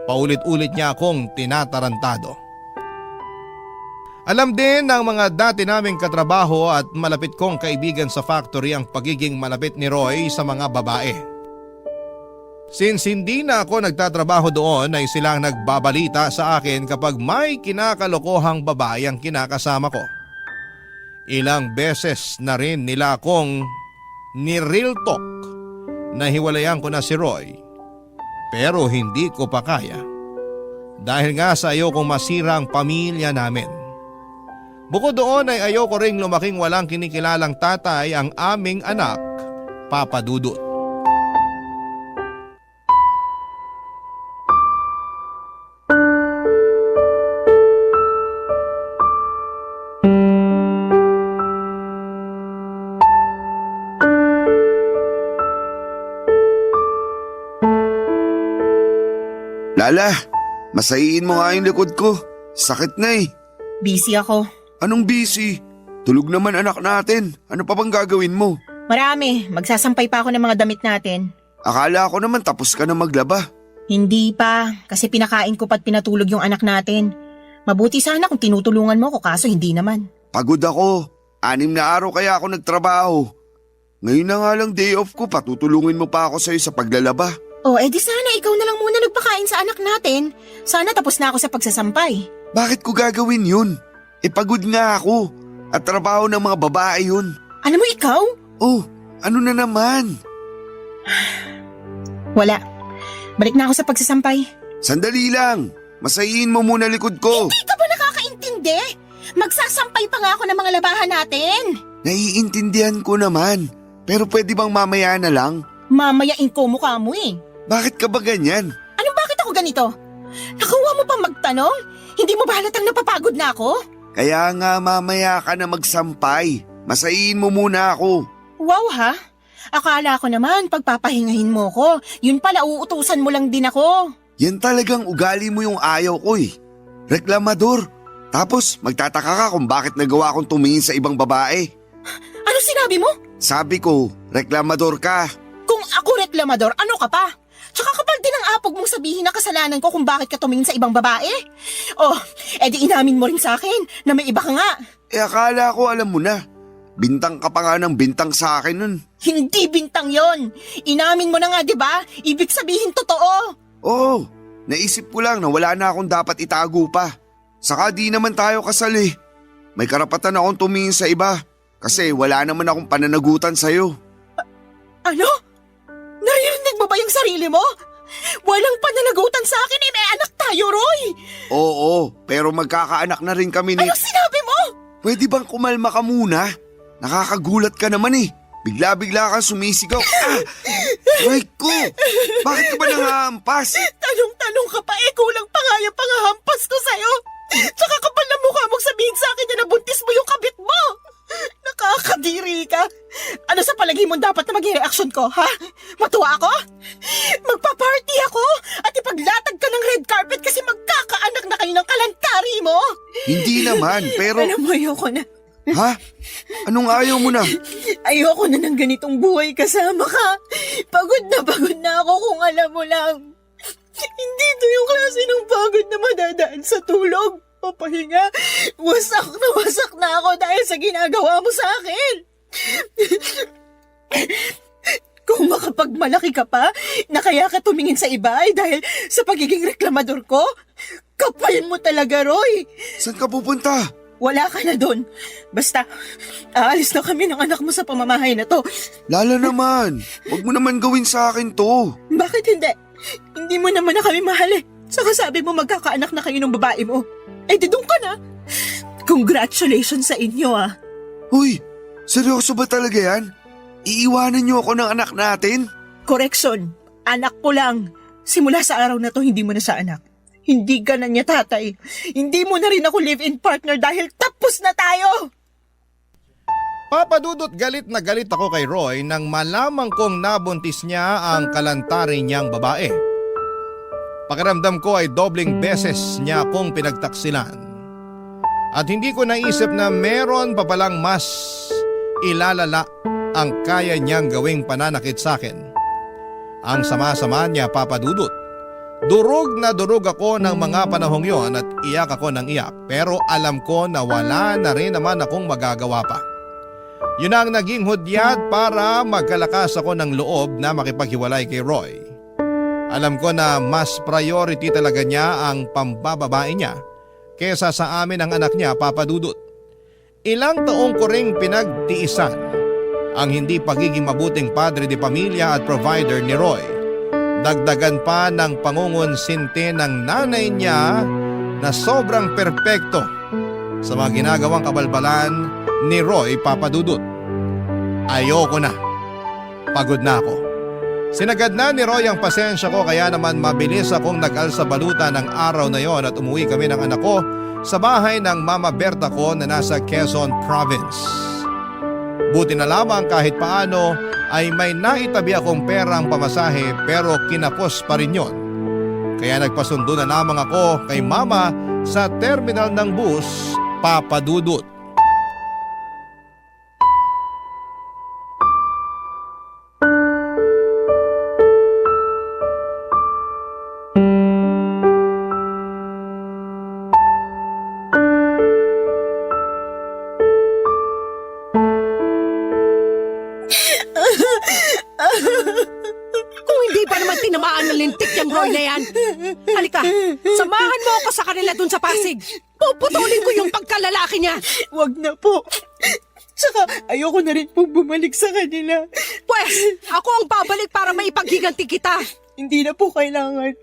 Paulit-ulit niya akong tinatarantado. Alam din ng mga dati naming katrabaho at malapit kong kaibigan sa factory ang pagiging malapit ni Roy sa mga babae. Since hindi na ako nagtatrabaho doon ay silang nagbabalita sa akin kapag may kinakalokohang babae ang kinakasama ko. Ilang beses na rin nila akong ni-real talk na hiwalayan ko na si Roy. Pero hindi ko pa kaya. Dahil nga sa ayokong masira ang pamilya namin. Bukod doon ay ayoko ring lumaking walang kinikilalang tatay ang aming anak, Papadudot. Lala, masayiin mo nga yung likod ko. Sakit na eh. Busy ako. Anong busy? Tulog naman anak natin. Ano pa bang gagawin mo? Marami. Magsasampay pa ako ng mga damit natin. Akala ko naman tapos ka na maglaba. Hindi pa. Kasi pinakain ko pa't pinatulog yung anak natin. Mabuti sana kung tinutulungan mo ko kaso hindi naman. Pagod ako. 6 na araw kaya ako nagtrabaho. Ngayon na nga lang day off ko, patutulungin mo pa ako sa'yo sa paglalaba. Oh, edi sana ikaw na lang muna nagpakain sa anak natin. Sana tapos na ako sa pagsasampay. Bakit ko gagawin yun? Pagod nga ako. At trabaho ng mga babae yun. Alam mo ikaw? Oh, ano na naman? Wala. Balik na ako sa pagsasampay. Sandali lang. Masayiin mo muna likod ko. Hindi ka ba nakakaintindi? Magsasampay pa nga ako ng mga labahan natin. Naiintindihan ko naman. Pero pwede bang mamaya na lang? Mamayain ko mukha mo eh. Bakit ka ba ganyan? Anong bakit ako ganito? Nakuha mo pa magtanong? Hindi mo ba halatang napapagod na ako? Kaya nga mamaya ka na magsampay. Masayin mo muna ako. Wow ha? Akala ko naman pagpapahingahin mo ko. Yun pala uutusan mo lang din ako. Yan talagang ugali mo yung ayaw ko eh. Reklamador. Tapos magtataka ka kung bakit nagawa kong tumingin sa ibang babae. Ano sinabi mo? Sabi ko, reklamador ka. Kung ako reklamador, ano ka pa? Tsaka kapal din ang apog mong sabihin na kasalanan ko kung bakit ka tumingin sa ibang babae. Oh, edi inamin mo rin sa akin na may iba ka nga. Akala ko alam mo na. Bintang ka pa nga ng bintang sa akin nun. Hindi bintang yon. Inamin mo na nga, di ba? Ibig sabihin totoo. Oo, naisip ko lang na wala na akong dapat itago pa. Saka di naman tayo kasal eh. May karapatan akong tumingin sa iba. Kasi wala naman akong pananagutan sa'yo. Ano? Naririnig mo ba yung sarili mo? Walang pananagutan sa akin eh, may anak tayo, Roy! Oo, pero magkakaanak na rin kami ni... Ano sinabi mo? Pwede bang kumalma ka muna? Nakakagulat ka naman eh. Bigla-bigla kang sumisigaw. Aray ko! Bakit ka ba nangahampas? Tanong-tanong ka pa eh, kulang pa nga yung pangahampas ko sa'yo. Tsaka kapal na mukha mong sabihin sa akin na nabuntis mo yung kabit mo. Nakakadiri ka. Ano sa palagay mo dapat na maging reaksyon ko, ha? Matuwa ako? Magpa-party ako at ipaglatag ka ng red carpet kasi magkakaanak na kayo ng kalantari mo? Hindi naman, pero... Alam mo, ayoko na. Ha? Anong ayaw mo na? Ayoko na ng ganitong buhay kasama ka. Pagod na ako kung alam mo lang. Hindi ito yung klase ng pagod na madadaan sa tulog. Papahinga, wasak na ako dahil sa ginagawa mo sa akin. Kung makapagmalaki ka pa, na kaya ka tumingin sa iba ay dahil sa pagiging reklamador ko, kapal mo talaga, Roy. Saan ka pupunta? Wala ka na doon. Basta, aalis na kami ng anak mo sa pamamahay na to. Lala naman, huwag mo naman gawin sa akin to. Bakit hindi? Hindi mo naman na kami mahal eh. Saka sabi mo magkakaanak na kayo ng babae mo. Eh di doon ka na. Congratulations sa inyo ah. Uy, seryoso ba talaga yan? Iiwanan niyo ako ng anak natin? Correction, anak ko lang. Simula sa araw na to, hindi mo na sa anak. Hindi ka na niya tatay. Hindi mo na rin ako live-in partner dahil tapos na tayo. Papadudot galit na galit ako kay Roy nang malamang kong nabuntis niya ang kalantari niyang babae. Pakiramdam ko ay dobling beses niya akong pinagtaksilan. At hindi ko naisip na meron pa palang mas ilalala ang kaya niyang gawing pananakit sa akin. Ang sama-sama niya, papadudot. Durog na durog ako ng mga panahong yon at iyak ako ng iyak, pero alam ko na wala na rin naman akong magagawa pa. Yun ang naging hudyat para magkalakas ako ng loob na makipaghiwalay kay Roy. Alam ko na mas priority talaga niya ang pambababae niya kesa sa amin ang anak niya, papadudot. Ilang taong ko ring pinagtiisan ang hindi pagiging mabuting padre de pamilya at provider ni Roy. Dagdagan pa ng pangungonsinti ng nanay niya na sobrang perpekto sa mga ginagawang kabalbalan ni Roy, papadudot. Ayoko na. Pagod na ako. Sinagad na ni Roy ang pasensya ko kaya naman mabilis akong nag-alsa baluta ng araw na yon at umuwi kami ng anak ko sa bahay ng Mama Berta ko na nasa Quezon Province. Buti na lamang kahit paano ay may naitabi akong perang pamasahe pero kinapos pa rin yon. Kaya nagpasundo na lamang ako kay Mama sa terminal ng bus, papadudot. Kung hindi pa naman tinamaan ng lintik yung Roy na yan. Halika, samahan mo ako sa kanila dun sa Pasig. Puputulin ko yung pagkalalaki niya. Wag na po. Tsaka ayoko na rin pong bumalik sa kanila. Pwes, ako ang babalik para maipaghiganti kita. Hindi na po kailangan.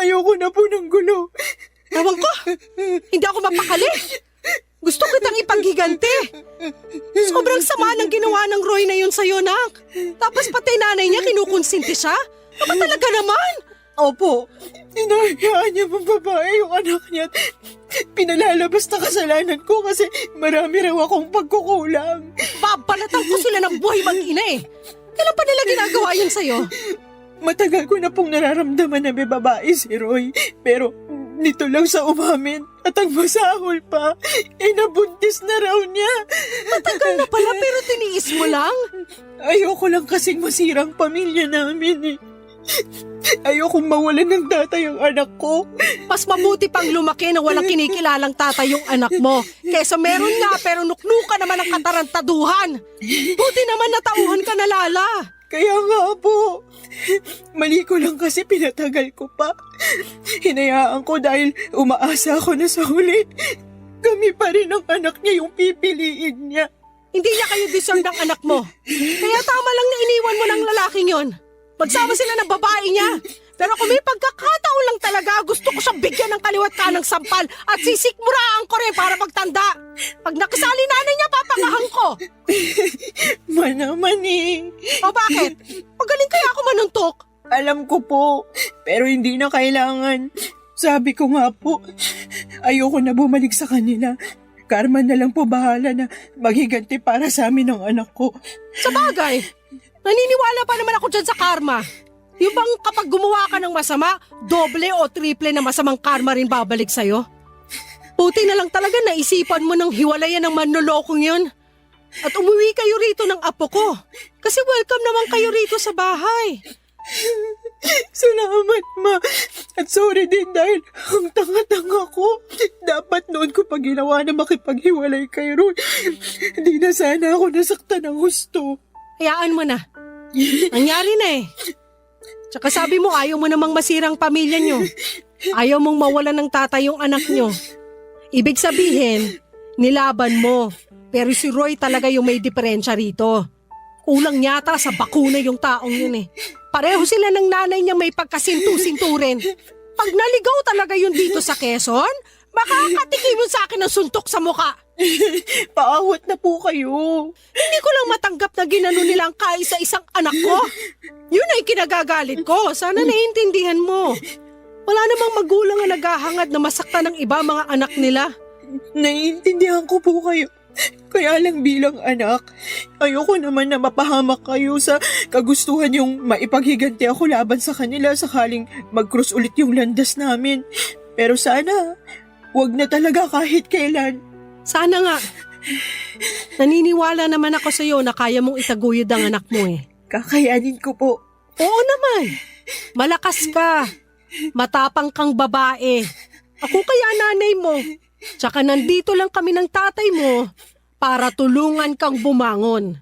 Ayoko na po ng gulo. Ewan ko, hindi ako mapakali. Gusto kitang ipaghiganti. Sobrang sama ng ginawa ng Roy na yun sa'yo, nak. Tapos pati nanay niya kinukonsinti siya? Aba talaga naman? Opo, inahayaan niya mong babae yung anak niya at pinalalabas na kasalanan ko kasi marami raw akong pagkukulang. Babalatan ko sila ng buhay mag-ina eh. Kailan pa nila ginagawa yun sa'yo? Matagal ko na pong nararamdaman na may babae si Roy, pero nito lang sa umamin at ang masahol pa, nabuntis na raw niya. Matagal na pala pero tiniis mo lang? Ayoko lang kasing masirang pamilya namin eh. Ayokong mawalan ng tatay ang anak ko. Mas mabuti pang lumaki na walang kinikilalang tatay yung anak mo. Kesa meron nga pero nuknuka naman ang katarantaduhan. Buti naman natauhan ka na, Lala. Kaya nga po, mali ko lang kasi pinatagal ko pa. Hinayaan ko dahil umaasa ako na sa huli. Kami pa rin ang anak niya yung pipiliin niya. Hindi niya kayo deserve ng anak mo. Kaya tama lang na iniwan mo ng lalaking yon. Magsama sila ng babae niya. Pero kung may pagkakataon lang talaga, gusto ko siyang bigyan ng kaliwat ka ng sampal at sisikmuraan ko rin para magtanda. Pag nakasali nanay niya, papagahan ko. Manaman eh. O bakit? Magaling kaya ako manuntok? Alam ko po, pero hindi na kailangan. Sabi ko nga po, ayoko na bumalik sa kanila. Karma na lang po bahala na maghiganti para sa amin ng anak ko. Sa bagay, naniniwala pa naman ako dyan sa karma. Yung bang kapag gumawa ka ng masama, doble o triple na masamang karma rin babalik sa'yo? Buti na lang talaga naisipan mo ng hiwalayan ng manlolokong yun. At umuwi kayo rito ng apo ko. Kasi welcome naman kayo rito sa bahay. Salamat, Ma. At sorry din dahil ang tanga-tanga ko. Dapat noon ko pa ginawa na makipaghiwalay kay Roy. Hindi na sana ako nasaktan ng gusto. Hayaan mo na. Nangyari na eh. Tsaka sabi mo ayaw mo namang masirang pamilya nyo. Ayaw mong mawalan ng tatay yung anak nyo. Ibig sabihin, nilaban mo. Pero si Roy talaga yung may diferensya rito. Kulang yata sa bakuna yung taong yun eh. Pareho sila ng nanay niya may pagkasintu-sinturin. Pag naligaw talaga yun dito sa Quezon, baka katikim mo sa akin ng suntok sa muka. Paawat na po kayo. Hindi ko lang matanggap na ginano nila ang kaisa-isang anak ko. Yun ay kinagagalit ko. Sana naiintindihan mo. Wala namang magulang na naghahangad na masaktan ng iba mga anak nila. Naiintindihan ko po kayo. Kaya lang bilang anak, ayoko naman na mapahamak kayo sa kagustuhan yung maipaghiganti ako laban sa kanila sakaling mag-cross ulit yung landas namin. Pero sana, wag na talaga kahit kailan. Sana nga. Naniniwala naman ako sa'yo na kaya mong itaguyod ang anak mo eh. Kakayanin ko po. Oo naman. Malakas ka. Matapang kang babae. Ako kaya nanay mo. Tsaka nandito lang kami ng tatay mo para tulungan kang bumangon.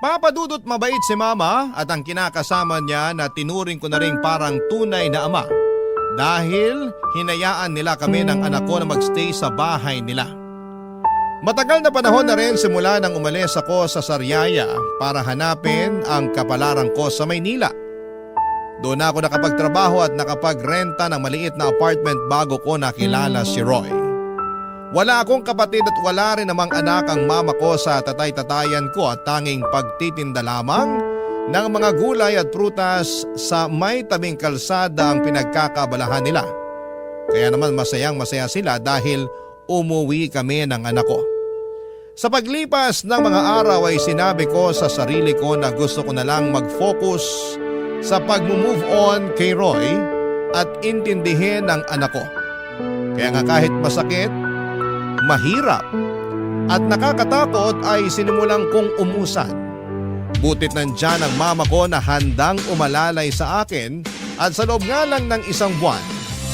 Papadudot mabait si Mama at ang kinakasama niya na tinuring ko na rin parang tunay na ama. Dahil hinayaan nila kami ng anak ko na magstay sa bahay nila. Matagal na panahon na rin simula nang umalis ako sa Sariaya para hanapin ang kapalaran ko sa Maynila. Doon ako nakapagtrabaho at nakapagrenta ng maliit na apartment bago ko nakilala si Roy. Wala akong kapatid at wala rin namang anak ang mama ko sa tatay-tatayan ko at tanging pagtitinda lamang ng mga gulay at prutas sa may tabing kalsada ang pinagkakabalahan nila. Kaya naman masayang-masaya sila dahil umuwi kami ng anak ko. Sa paglipas ng mga araw ay sinabi ko sa sarili ko na gusto ko na lang mag-focus sa pag-move on kay Roy at intindihin ang anak ko. Kaya nga kahit masakit, mahirap at nakakatakot ay sinimulang kong umusan. Butit nandyan ang mama ko na handang umalalay sa akin at sa loob nga lang ng isang buwan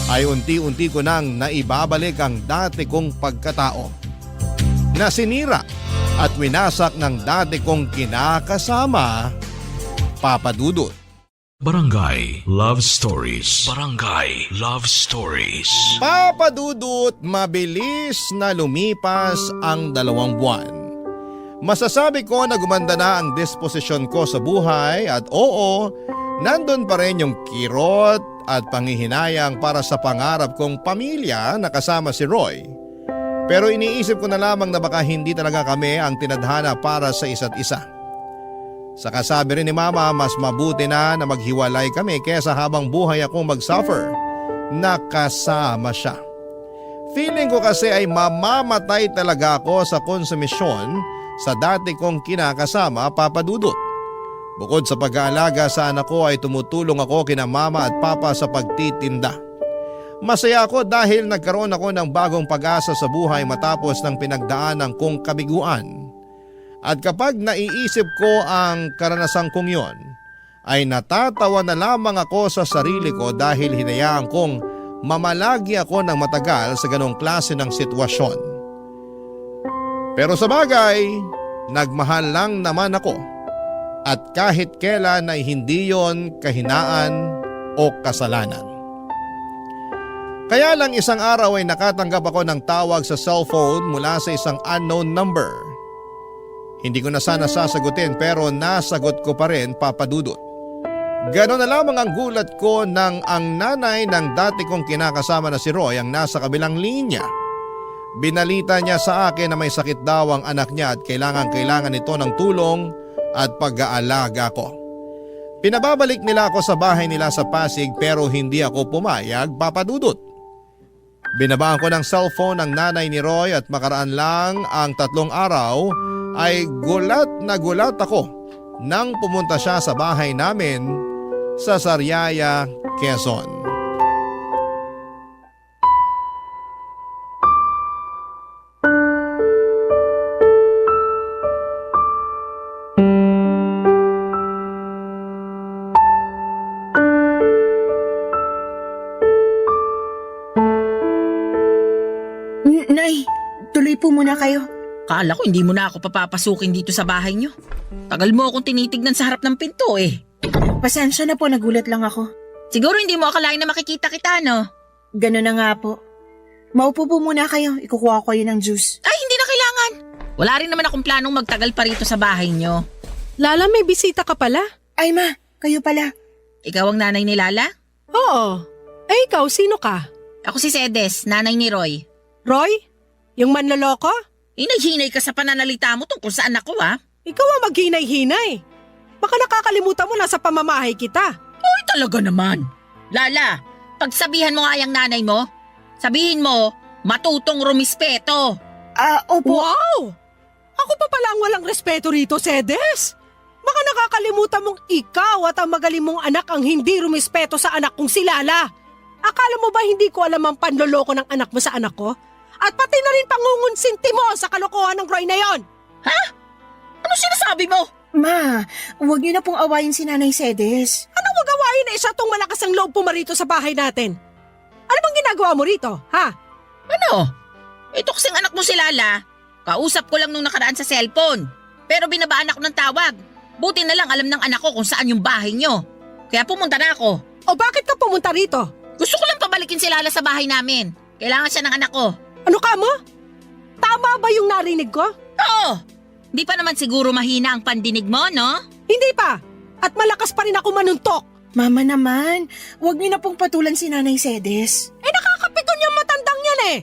ay unti-unti ko nang naibabalik ang dati kong pagkatao. Nasinira at winasak ng dati kong kinakasama, Papa Dudut. Barangay Love Stories. Barangay Love Stories. Papa Dudut, mabilis na lumipas ang 2 buwan. Masasabi ko na gumanda na ang disposisyon ko sa buhay at oo, nandun pa rin yung kirot at panghihinayang para sa pangarap kong pamilya na kasama si Roy. Pero iniisip ko na lamang na baka hindi talaga kami ang tinadhana para sa isa't isa. Saka sabi rin ni Mama, mas mabuti na maghiwalay kami kesa habang buhay akong mag-suffer na kasama siya. Feeling ko kasi ay mamamatay talaga ako sa konsumisyon sa dati kong kinakasama, Papa Dudut. Bukod sa pag-aalaga sa anak ko ay tumutulong ako kina Mama at Papa sa pagtitinda. Masaya ako dahil nagkaroon ako ng bagong pag-asa sa buhay matapos ng pinagdaanan kong kabiguan. At kapag naiisip ko ang karanasang kong yon, ay natatawa na lamang ako sa sarili ko dahil hinayaan kong mamalagi ako ng matagal sa ganong klase ng sitwasyon. Pero sa bagay, nagmahal lang naman ako at kahit kailan ay hindi yon kahinaan o kasalanan. Kaya lang isang araw ay nakatanggap ako ng tawag sa cellphone mula sa isang unknown number. Hindi ko na sana sasagutin pero nasagot ko pa rin, Papa Dudut. Ganon na lamang ang gulat ko nang ang nanay ng dati kong kinakasama na si Roy ang nasa kabilang linya. Binalita niya sa akin na may sakit daw ang anak niya at kailangan nito ng tulong at pag-aalaga ko. Pinababalik nila ako sa bahay nila sa Pasig pero hindi ako pumayag, Papa Dudut. Binabaan ko ng cellphone ang nanay ni Roy at makaraan lang ang 3 araw ay gulat na gulat ako nang pumunta siya sa bahay namin sa Sariaya, Quezon. Nay, tuloy po muna kayo. Kala ko hindi mo na ako papapasukin dito sa bahay niyo. Tagal mo akong tinitignan sa harap ng pinto eh. Pasensya na po, nagulat lang ako. Siguro hindi mo akalain na makikita kita, no? Ganun na nga po. Maupo po muna kayo, ikukuha ko kayo ng juice. Ay, hindi na kailangan. Wala rin naman akong planong magtagal pa rito sa bahay niyo. Lala, may bisita ka pala? Ay ma, kayo pala. Ikaw ang nanay ni Lala? Oo. Eh ikaw, sino ka? Ako si Sedes, nanay ni Roy. Roy? Yung manloloko? Hinay-hinay ka sa pananalita mo tungkol sa anak ko, ha? Ikaw ang maghinay-hinay. Baka nakakalimutan mo na sa pamamahay kita. Uy, talaga naman. Lala, pagsabihan mo nga yung nanay mo, sabihin mo, matutong rumispeto. Opo. Wow! Ako pa pala ang walang respeto rito, Sedes. Baka nakakalimutan mong ikaw at ang magaling mong anak ang hindi rumispeto sa anak kong si Lala. Akala mo ba hindi ko alam ang panloloko ng anak mo sa anak ko? At pati na rin pangungunsinti mo sa kalokohan ng Roy na yon. Ha? Ano sinasabi mo? Ma, huwag niyo na pong awayin si Nanay Sedes. Anong wag awayin na isa tong malakas ang loob pumarito sa bahay natin? Ano bang ginagawa mo rito, ha? Ano? Ito kasing anak mo si Lala. Kausap ko lang nung nakaraan sa cellphone. Pero binabaan ako ng tawag. Buti na lang alam ng anak ko kung saan yung bahay nyo. Kaya pumunta na ako. O bakit ka pumunta rito? Gusto ko lang pabalikin si Lala sa bahay namin. Kailangan siya ng anak ko. Ano ka mo? Tama ba yung narinig ko? Oo. Di pa naman siguro mahina ang pandinig mo, no? Hindi pa. At malakas pa rin ako manuntok. Mama naman, huwag niyo na pong patulan si Nanay Sedes. Eh nakakapikon yung matandang yan eh.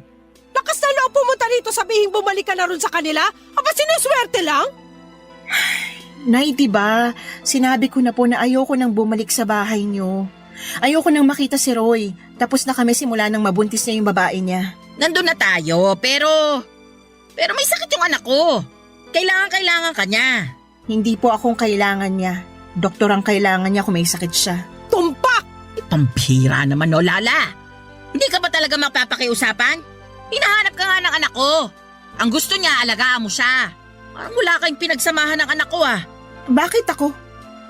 Lakas na loob pumunta rito sabihin bumalik ka na rin sa kanila? Aba sinuswerte lang? Nay, diba? Sinabi ko na po na ayoko nang bumalik sa bahay niyo. Ayoko nang makita si Roy. Tapos na kami simula nang mabuntis niya yung babae niya. Nandun na tayo, pero may sakit yung anak ko. Kailangan ka niya. Hindi po akong kailangan niya. Doktor ang kailangan niya kung may sakit siya. Tumpak! Pampira naman, no, Lala. Hindi ka ba talaga mapapakiusapan? Hinahanap ka nga ng anak ko. Ang gusto niya, alagaan mo siya. Parang wala kayong pinagsamahan ng anak ko, ah. Bakit ako?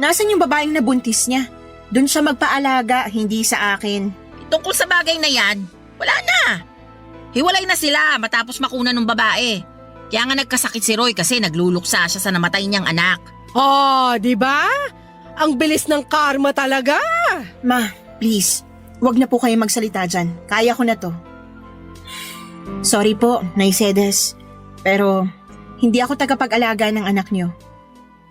Nasaan yung babaeng nabuntis niya? Doon siya magpaalaga, hindi sa akin. Tungkol sa bagay na yan, wala na. Hiwalay na sila matapos makuna ng babae. Kaya nga nagkasakit si Roy kasi nagluluksa siya sa namatay niyang anak. Oh, di ba? Ang bilis ng karma talaga. Ma, please, wag na po kayo magsalita dyan. Kaya ko na to. Sorry po, Nay Sedes. Pero hindi ako tagapag-alaga ng anak niyo.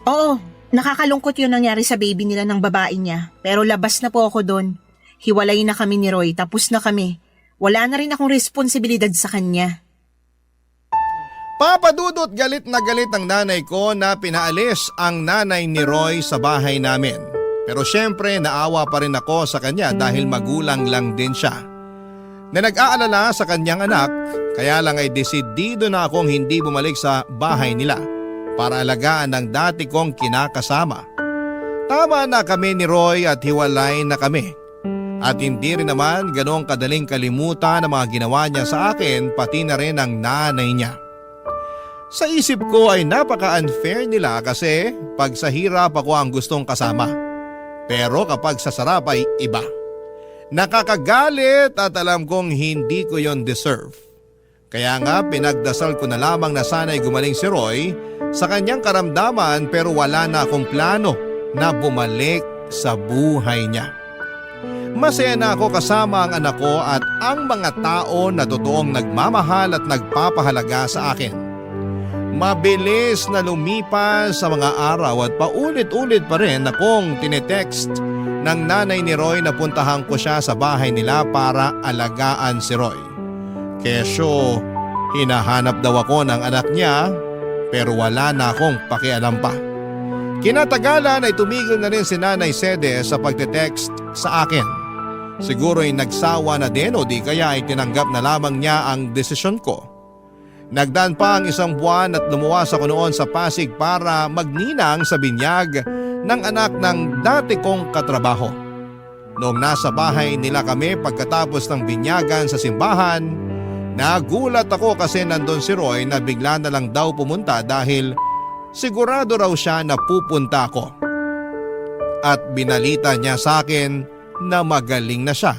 Oo, nakakalungkot yung nangyari sa baby nila ng babae niya. Pero labas na po ako doon. Hiwalay na kami ni Roy, tapos na kami. Wala na rin akong responsibilidad sa kanya. Papadudot galit na galit ang nanay ko na pinaalis ang nanay ni Roy sa bahay namin. Pero syempre naawa pa rin ako sa kanya dahil magulang lang din siya. Na nag-aalala sa kanyang anak, kaya lang ay desidido na akong hindi bumalik sa bahay nila para alagaan ng dati kong kinakasama. Tama na kami ni Roy at hiwalay na kami. At hindi rin naman ganong kadaling kalimutan ang mga ginawa niya sa akin pati na rin ang nanay niya. Sa isip ko ay napaka-unfair nila kasi pag sa hirap ako ang gustong kasama. Pero kapag sa sarap ay iba. Nakakagalit at alam kong hindi ko yon deserve. Kaya nga pinagdasal ko na lamang na sana'y gumaling si Roy sa kanyang karamdaman pero wala na akong plano na bumalik sa buhay niya. Masaya na ako kasama ang anak ko at ang mga tao na totoong nagmamahal at nagpapahalaga sa akin. Mabilis na lumipas sa mga araw at paulit-ulit pa rin akong tinetext ng nanay ni Roy na puntahan ko siya sa bahay nila para alagaan si Roy. Kesyo, hinahanap daw ako ng anak niya pero wala na akong pakialam pa. Kinatagalan ay tumigil na rin si Nanay Sede sa pagte-text sa akin. Siguro ay nagsawa na din o di kaya ay tinanggap na lamang niya ang desisyon ko. Nagdaan pa ang 1 buwan at lumuwas ako noon sa Pasig para magninang sa binyag ng anak ng dati kong katrabaho. Noong nasa bahay nila kami pagkatapos ng binyagan sa simbahan, nagulat ako kasi nandun si Roy na bigla na lang daw pumunta dahil sigurado raw siya na pupunta ako. At binalita niya sa akin na magaling na siya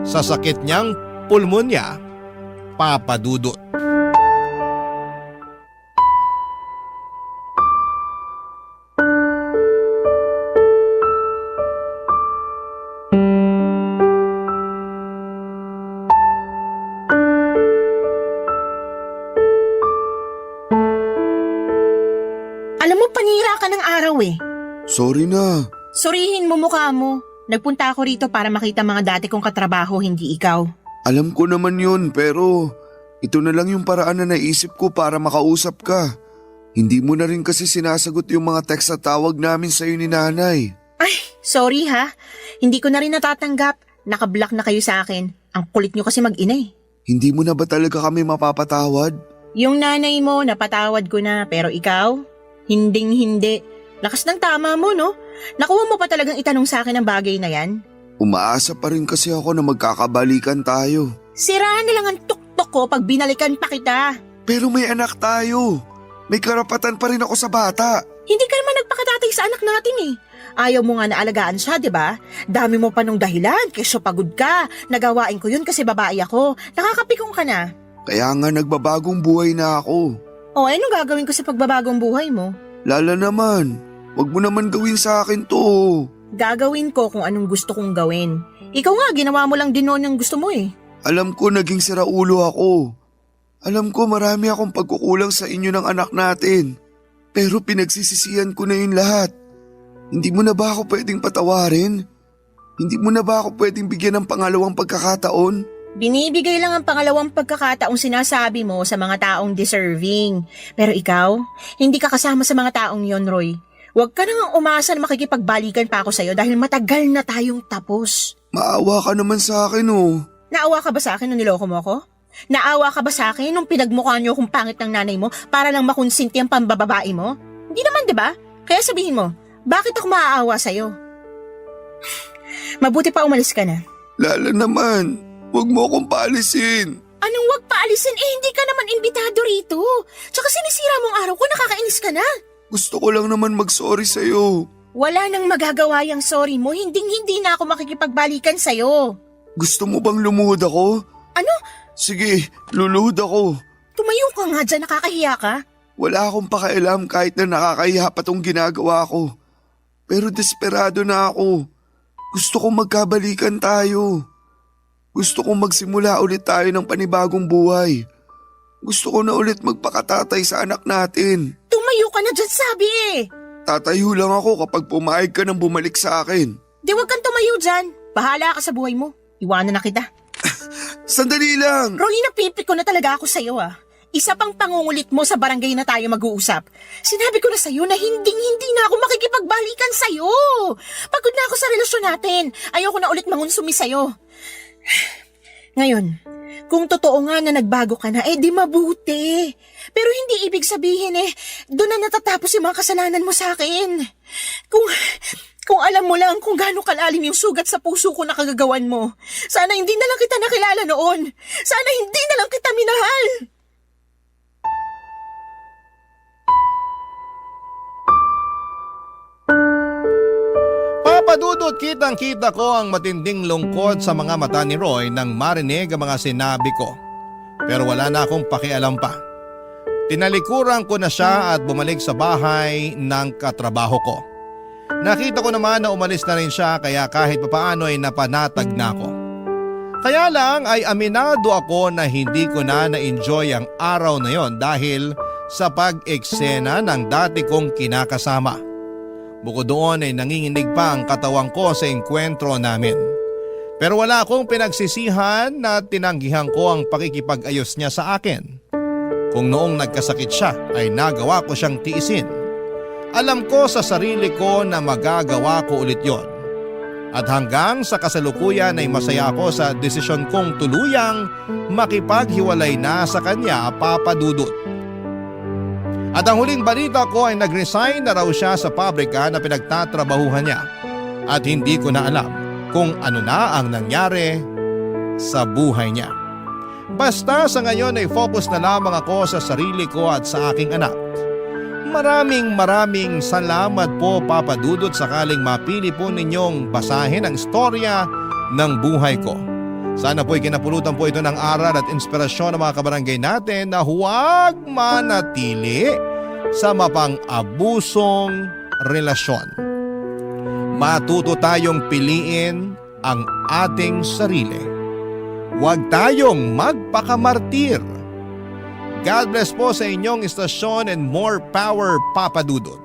sa sakit niyang pulmonya, papadudot. Alam mo, panira ka ng araw eh. Sorry na. Surihin mo mukha mo. Nagpunta ako rito para makita mga dati kong katrabaho, hindi ikaw. Alam ko naman yun pero ito na lang yung paraan na naisip ko para makausap ka. Hindi mo na rin kasi sinasagot yung mga text at tawag namin sa'yo ni nanay. Ay, sorry ha. Hindi ko na rin natatanggap. Nakablock na kayo sa akin. Ang kulit nyo kasi mag-ina eh. Hindi mo na ba talaga kami mapapatawad? Yung nanay mo, napatawad ko na. Pero ikaw, hinding-hindi. Lakas ng tama mo, no? Nakuha mo pa talagang itanong sa akin ang bagay na yan? Umaasa pa rin kasi ako na magkakabalikan tayo. Siraan na lang ang tuktok ko pag binalikan pa kita. Pero may anak tayo. May karapatan pa rin ako sa bata. Hindi ka naman nagpakatatay sa anak natin eh. Ayaw mo nga na alagaan siya, di ba? Dami mo pa nung dahilan, kesyo pagod ka. Nagawain ko yun kasi babae ako. Nakakapikong ka na. Kaya nga nagbabagong buhay na ako. O, anong gagawin ko sa pagbabagong buhay mo? Lala naman, wag mo naman gawin sa akin to. Gagawin ko kung anong gusto kong gawin. Ikaw nga, ginawa mo lang din noon ang gusto mo eh. Alam ko naging siraulo ako. Alam ko marami akong pagkukulang sa inyo ng anak natin. Pero pinagsisisihan ko na yun lahat. Hindi mo na ba ako pwedeng patawarin? Hindi mo na ba ako pwedeng bigyan ng pangalawang pagkakataon? Binibigay lang ang pangalawang pagkakataong sinasabi mo sa mga taong deserving. Pero ikaw, hindi ka kasama sa mga taong yon, Roy. Huwag ka nang umasa na makikipagbalikan pa ako sa'yo dahil matagal na tayong tapos. Maawa ka naman sa akin oh. Naawa ka ba sa akin nung niloko mo ako? Naawa ka ba sa akin nung pinagmukha niyo kung pangit ng nanay mo para lang makonsinti ang pambababae mo? Hindi naman, di ba? Kaya sabihin mo, bakit ako maaawa sa'yo? Mabuti pa umalis ka na. Lala naman, huwag mo akong paalisin. Anong wag paalisin? Eh, hindi ka naman imbitado rito. Tsaka sinisira mong araw ko, nakakainis ka na. Gusto ko lang naman mag-sorry sa'yo. Wala nang magagawa yung sorry mo, hindi na ako makikipagbalikan sa'yo. Gusto mo bang lumuhod ako? Ano? Sige, luluhod ako. Tumayo ka nga dyan, nakakahiya ka. Wala akong pakialam kahit na nakakahiya pa tong ginagawa ko. Pero desperado na ako. Gusto kong magkabalikan tayo. Gusto kong magsimula ulit tayo ng panibagong buhay. Gusto ko na ulit magpakatatay sa anak natin. Tumayo ka na dyan, sabi eh. Tatayo lang ako kapag pumayag ka nang bumalik sa akin. Di wag kang tumayo dyan. Bahala ka sa buhay mo. Iwanan na kita. Sandali lang! Roy, napipik ko na talaga ako sa'yo ah. Isa pang pangungulit mo sa barangay na tayo mag-uusap. Sinabi ko na sa'yo na hindi na ako makikipagbalikan sa'yo. Pagod na ako sa relasyon natin. Ayoko na ulit mangunsumi sa'yo. Ngayon, kung totoo nga na nagbago ka na, di mabuti. Pero hindi ibig sabihin doon na natatapos yung mga kasalanan mo sa akin. Kung alam mo lang kung gaano kalalim yung sugat sa puso ko na kagagawan mo, sana hindi na lang kita nakilala noon. Sana hindi na lang kita minahal. Papadudot, kitang-kita ko ang matinding lungkot sa mga mata ni Roy nang marinig ang mga sinabi ko. Pero wala na akong pakialam pa. Tinalikuran ko na siya at bumalik sa bahay ng katrabaho ko. Nakita ko naman na umalis na rin siya kaya kahit papaano ay napanatag na ako. Kaya lang ay aminado ako na hindi ko na na-enjoy ang araw na yon dahil sa pag-eksena ng dati kong kinakasama. Bukod doon ay nanginginig pa ang katawan ko sa engkwentro namin. Pero wala akong pinagsisihan na tinanggihan ko ang pakikipag-ayos niya sa akin. Kung noong nagkasakit siya ay nagawa ko siyang tiisin. Alam ko sa sarili ko na magagawa ko ulit yon. At hanggang sa kasalukuyan ay masaya ako sa desisyon kong tuluyang makipaghiwalay na sa kanya, Papa Dudut. At ang huling balita ko ay nag-resign na raw siya sa pabrika na pinagtatrabahuhan niya. At hindi ko na alam kung ano na ang nangyari sa buhay niya. Basta sa ngayon ay focus na lamang ako sa sarili ko at sa aking anak. Maraming salamat po, Papa Dudut, sakaling mapili po ninyong basahin ang istorya ng buhay ko. Sana po'y kinapulutan po ito ng aral at inspirasyon ng mga kabarangay natin na huwag manatili sa mapang-abusong relasyon. Matuto tayong piliin ang ating sarili. Huwag tayong magpakamartir. God bless po sa inyong istasyon and more power, Papa Dudut.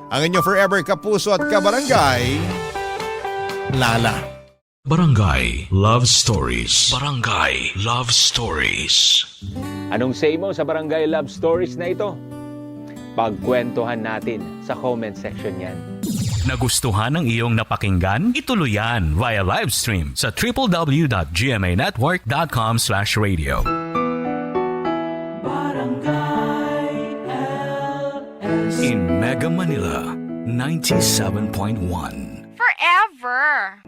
Ang inyong forever kapuso at kabarangay, Lala. Barangay Love Stories. Barangay Love Stories. Anong say mo sa Barangay Love Stories na ito? Pagkwentuhan natin sa comment section yan. Nagustuhan ng iyong napakinggan? Ituloy yan via live stream sa www.gmanetwork.com/radio. In Mega Manila, 97.1. Forever.